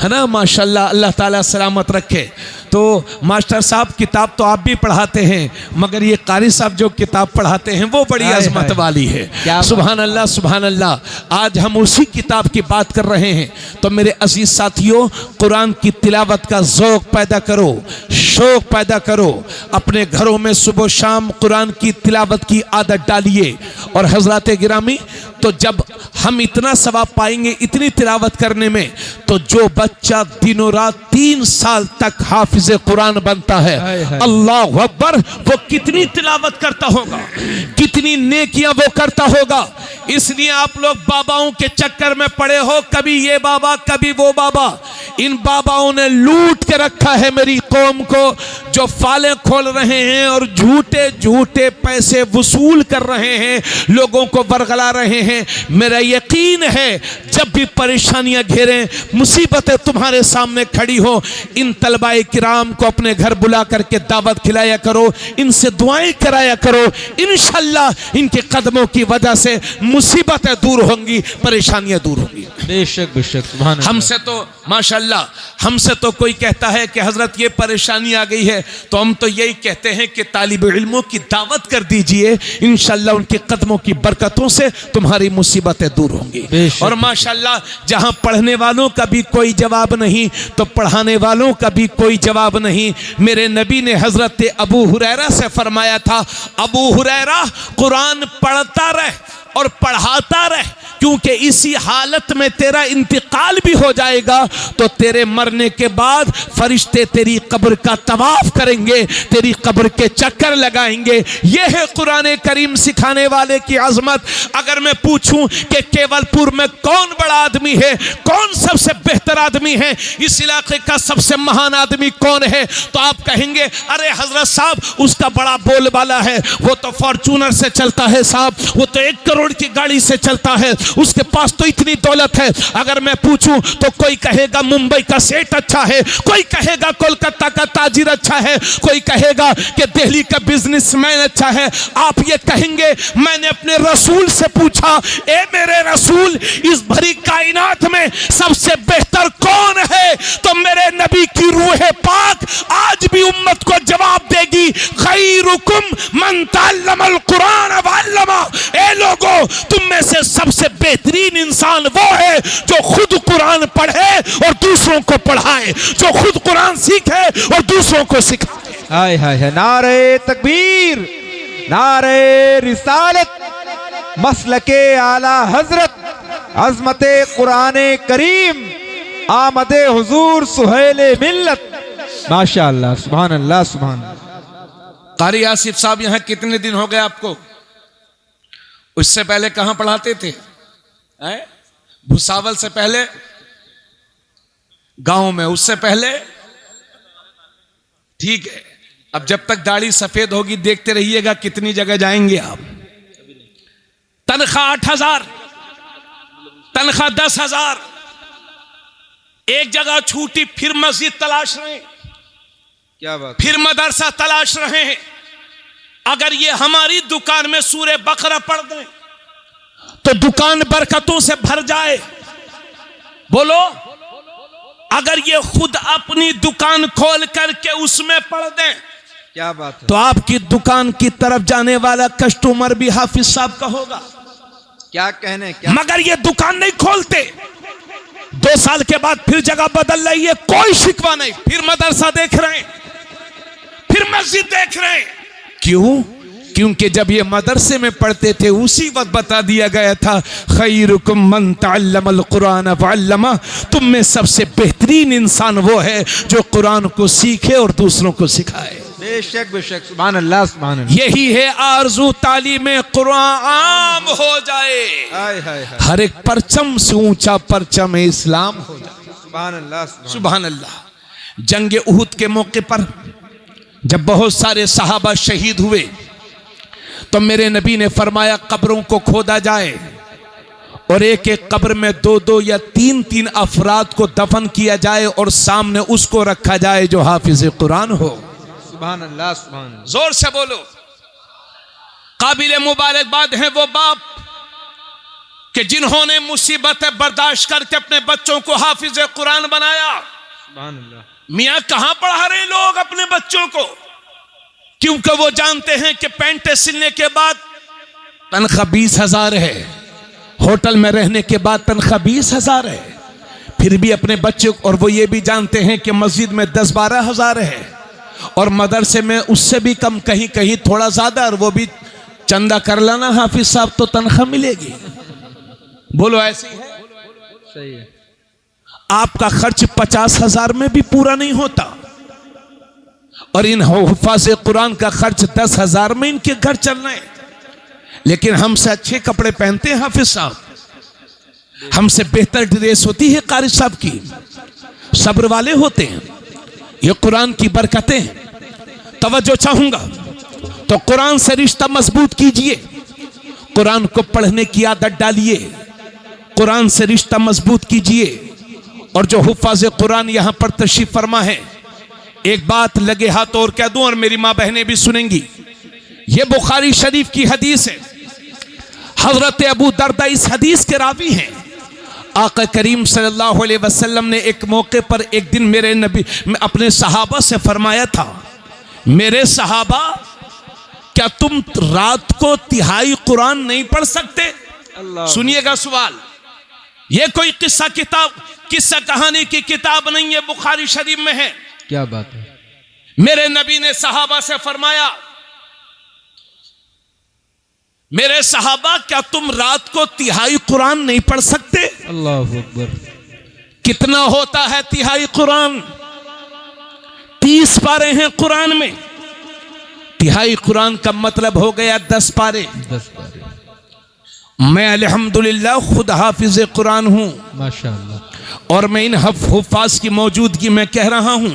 [SPEAKER 1] है ना। माशाल्लाह, अल्लाह ताला सलामत रखे। तो मास्टर साहब किताब तो आप भी पढ़ाते हैं, मगर ये कारी साहब जो किताब पढ़ाते हैं वो बड़ी अजमत वाली है। सुभान अल्लाह सुभान अल्लाह। आज हम उसी किताब की बात कर रहे हैं। तो मेरे अजीज साथियों, कुरान की तिलावत का ज़ौक़ पैदा करो, शौक़ पैदा करो। अपने घरों में सुबह शाम कुरान की तिलावत की आदत डालिए। और हज़रात गिरामी, तो जब हम इतना सवाब पाएंगे इतनी तिलावत करने में, तो जो बच्चा दिनों रात 3 साल तक हाफिज कुरान बनता है, अल्लाह अकबर, वो कितनी तिलावत करता होगा, कितनी नेकियां वो करता होगा। इसलिए आप लोग बाबाओं के चक्कर में पड़े हो, कभी ये बाबा कभी वो बाबा। इन बाबाओं ने लूट के रखा है मेरी कौम को, जो फाले खोल रहे हैं और झूठे झूठे पैसे वसूल कर रहे हैं, लोगों को बरगला रहे हैं। मेरा यकीन है जब भी परेशानियां घेरें, मुसीबतें तुम्हारे सामने खड़ी हो, इन तलबाए किराम को अपने घर बुला करके दावत खिलाया करो, इनसे दुआएं कराया करो। इंशाअल्लाह इनके कदमों की वजह से मुसीबतें दूर होंगी, परेशानियां दूर होंगी।
[SPEAKER 2] बेशक बेशक सुभान अल्लाह।
[SPEAKER 1] हमसे तो माशाअल्लाह, हमसे तो कोई कहता है कि हजरत ये परेशानी आ गई है, तो हम तो यही कहते हैं कि तालिब इल्मों की दावत कर दीजिए, इंशाअल्लाह उनके कदमों की बरकतों से तुम्हारी मुसीबतें दूर होंगी। और माशाअल्लाह जहां पढ़ने वालों का भी कोई जवाब नहीं तो पढ़ाने वालों का भी कोई जवाब नहीं। मेरे नबी ने हजरत अबू हुरैरा से फरमाया था, अबू हुरैरा कुरान पढ़ता रह और पढ़ाता रह, क्योंकि इसी हालत में तेरा इंतकाल भी हो जाएगा तो तेरे मरने के बाद फरिश्ते तेरी कब्र का तवाफ करेंगे, तेरी कब्र के चक्कर लगाएंगे। यह है कुरान करीम सिखाने वाले की अजमत। अगर मैं पूछूं कि केवलपुर में कौन बड़ा आदमी है, कौन सबसे बेहतर आदमी है, इस इलाके का सबसे महान आदमी कौन है, तो आप कहेंगे अरे हजरत साहब उसका बड़ा बोलबाला है, वो तो फॉर्चूनर से चलता है साहब, वो तो 1 करोड़ की गाड़ी से चलता है, उसके पास तो इतनी दौलत है। अगर मैं पूछूं तो कोई कहेगा मुंबई का सेठ अच्छा है, कोई कहेगा कोलकाता का ताजिर अच्छा है, कोई कहेगा कि दिल्ली का बिजनेसमैन अच्छा है। आप ये कहेंगे मैंने अपने रसूल से पूछा, ए मेरे रसूल इस भरी कायनात में सबसे बेहतर कौन है, तो मेरे नबी की रूह पाक आज भी उम्मत को जवाब देगी, खैरुकुम मन तअल्लमल कुरान व अल्लमा। ए लोगों, तुम में से सबसे बेहतरीन इंसान वो है जो खुद कुरान पढ़े और दूसरों को पढ़ाए, जो खुद कुरान सीखे और दूसरों को सिखाए।
[SPEAKER 2] हाय हाय हाय, नारे तकबीर, नारे रिसालत, मसलके आला हजरत, अजमते कुराने करीम, आमदे हुजूर सुहेले मिल्लत। माशाअल्लाह सुभान अल्लाह सुभान अल्लाह।
[SPEAKER 1] कारी आसिफ साहब यहाँ कितने दिन हो गए आपको? उससे पहले कहाँ पढ़ाते थे? भुसावल से पहले गांव में, उससे पहले ठीक है। अब जब तक दाढ़ी सफेद होगी देखते रहिएगा कितनी जगह जाएंगे आप। तनख्वाह 8,000, तनख्वाह 10,000, एक जगह छूटी फिर मस्जिद तलाश रहे,
[SPEAKER 2] क्या बात,
[SPEAKER 1] फिर मदरसा तलाश रहे हैं। अगर ये हमारी दुकान में सूरे बकरा पढ़ दें तो दुकान बरकतों से भर जाए। बोलो, अगर ये खुद अपनी दुकान खोल करके उसमें पढ़ दें,
[SPEAKER 2] क्या बात है,
[SPEAKER 1] तो आपकी दुकान की तरफ जाने वाला कस्टमर भी हाफिज साहब का होगा।
[SPEAKER 2] क्या कहने, क्या
[SPEAKER 1] मगर ये दुकान नहीं खोलते, 2 साल के बाद फिर जगह बदल रही है, कोई शिकवा नहीं, फिर मदरसा देख रहे हैं, फिर मस्जिद देख रहे हैं। क्यों? क्योंकि जब ये मदरसे में पढ़ते थे उसी वक्त बता दिया गया था, खैरुकुम मन तअल्लमल कुरान वअल्लमा, तुम में सबसे बेहतरीन इंसान वो है जो कुरान को सीखे और दूसरों को सिखाए।
[SPEAKER 2] बेशक बेशक, सुभान अल्लाह सुभान अल्लाह।
[SPEAKER 1] यही है आरज़ू, तालीम कुरान आम हो जाए,
[SPEAKER 2] हाय हाय हाय,
[SPEAKER 1] हर एक परचम से ऊंचा परचम इस्लाम हो जाए।
[SPEAKER 2] सुभान अल्लाह
[SPEAKER 1] सुभान अल्लाह। जंग उहुद के मौके पर जब बहुत सारे सहाबा शहीद हुए तो मेरे नबी ने फरमाया कब्रों को खोदा जाए और एक एक कब्र में 2-2 या 3-3 अफराद को दफन किया जाए और सामने उसको रखा जाए जो हाफिज कुरान हो।
[SPEAKER 2] सुभान अल्लाह सुभान अल्लाह।
[SPEAKER 1] जोर से बोलो। काबिल मुबारकबाद है वो बाप कि जिन्होंने मुसीबतें बर्दाश्त करके अपने बच्चों को हाफिज कुरान बनाया।
[SPEAKER 2] सुभान अल्लाह।
[SPEAKER 1] मियां कहां पढ़ा रहे लोग अपने बच्चों को, क्योंकि वो जानते हैं कि पैंट सिलने के बाद तनख्वाह 20,000 है, होटल में रहने के बाद तनख्वाह 20,000 है, फिर भी अपने बच्चे, और वो ये भी जानते हैं कि मस्जिद में 10-12,000 है और मदरसे में उससे भी कम, कहीं कहीं थोड़ा ज्यादा, और वो भी चंदा कर लाना हाफिज साहब तो तनख्वाह मिलेगी। बोलो ऐसी है?
[SPEAKER 2] सही है।
[SPEAKER 1] आपका खर्च 50,000 में भी पूरा नहीं होता और इन हुफ़ाज़ कुरान का खर्च 10,000 में इनके घर चल रहे हैं। लेकिन हमसे अच्छे कपड़े पहनते हैं हाफिज साहब, हमसे बेहतर ड्रेस होती है कारी साहब की, सब्र वाले होते हैं। ये कुरान की बरकतें हैं। तवज्जो चाहूंगा तो कुरान से रिश्ता मजबूत कीजिए, कुरान को पढ़ने की आदत डालिए, कुरान से रिश्ता मजबूत कीजिए। और जो हुफ़ाज़ कुरान यहां पर तशरीफ फरमा है, एक बात लगे हाथ और कह दूं और मेरी मां बहनें भी सुनेंगी, यह बुखारी शरीफ की हदीस है। हजरत अबू दरदा इस हदीस के रावी हैं। आका करीम सल्लल्लाहु अलैहि वसल्लम ने एक मौके पर एक दिन मेरे नबी अपने सहाबा से फरमाया था, मेरे सहाबा क्या तुम रात को तिहाई कुरान नहीं पढ़ सकते? सुनिएगा सवाल, यह कोई किस्सा कहानी की किताब नहीं है, बुखारी शरीफ में है।
[SPEAKER 2] क्या बात है।
[SPEAKER 1] मेरे नबी ने सहाबा से फरमाया, मेरे सहाबा क्या तुम रात को तिहाई कुरान नहीं पढ़ सकते?
[SPEAKER 2] अल्लाह अकबर।
[SPEAKER 1] कितना होता है तिहाई कुरान? 30 पारे हैं कुरान में। तिहाई कुरान का मतलब हो गया 10 पारे।
[SPEAKER 2] 10 पारे।
[SPEAKER 1] मैं अल्हम्दुलिल्लाह खुद हाफिज कुरान हूं
[SPEAKER 2] माशाअल्लाह,
[SPEAKER 1] और मैं इन हुफ़ाज़ की मौजूदगी में कह रहा हूं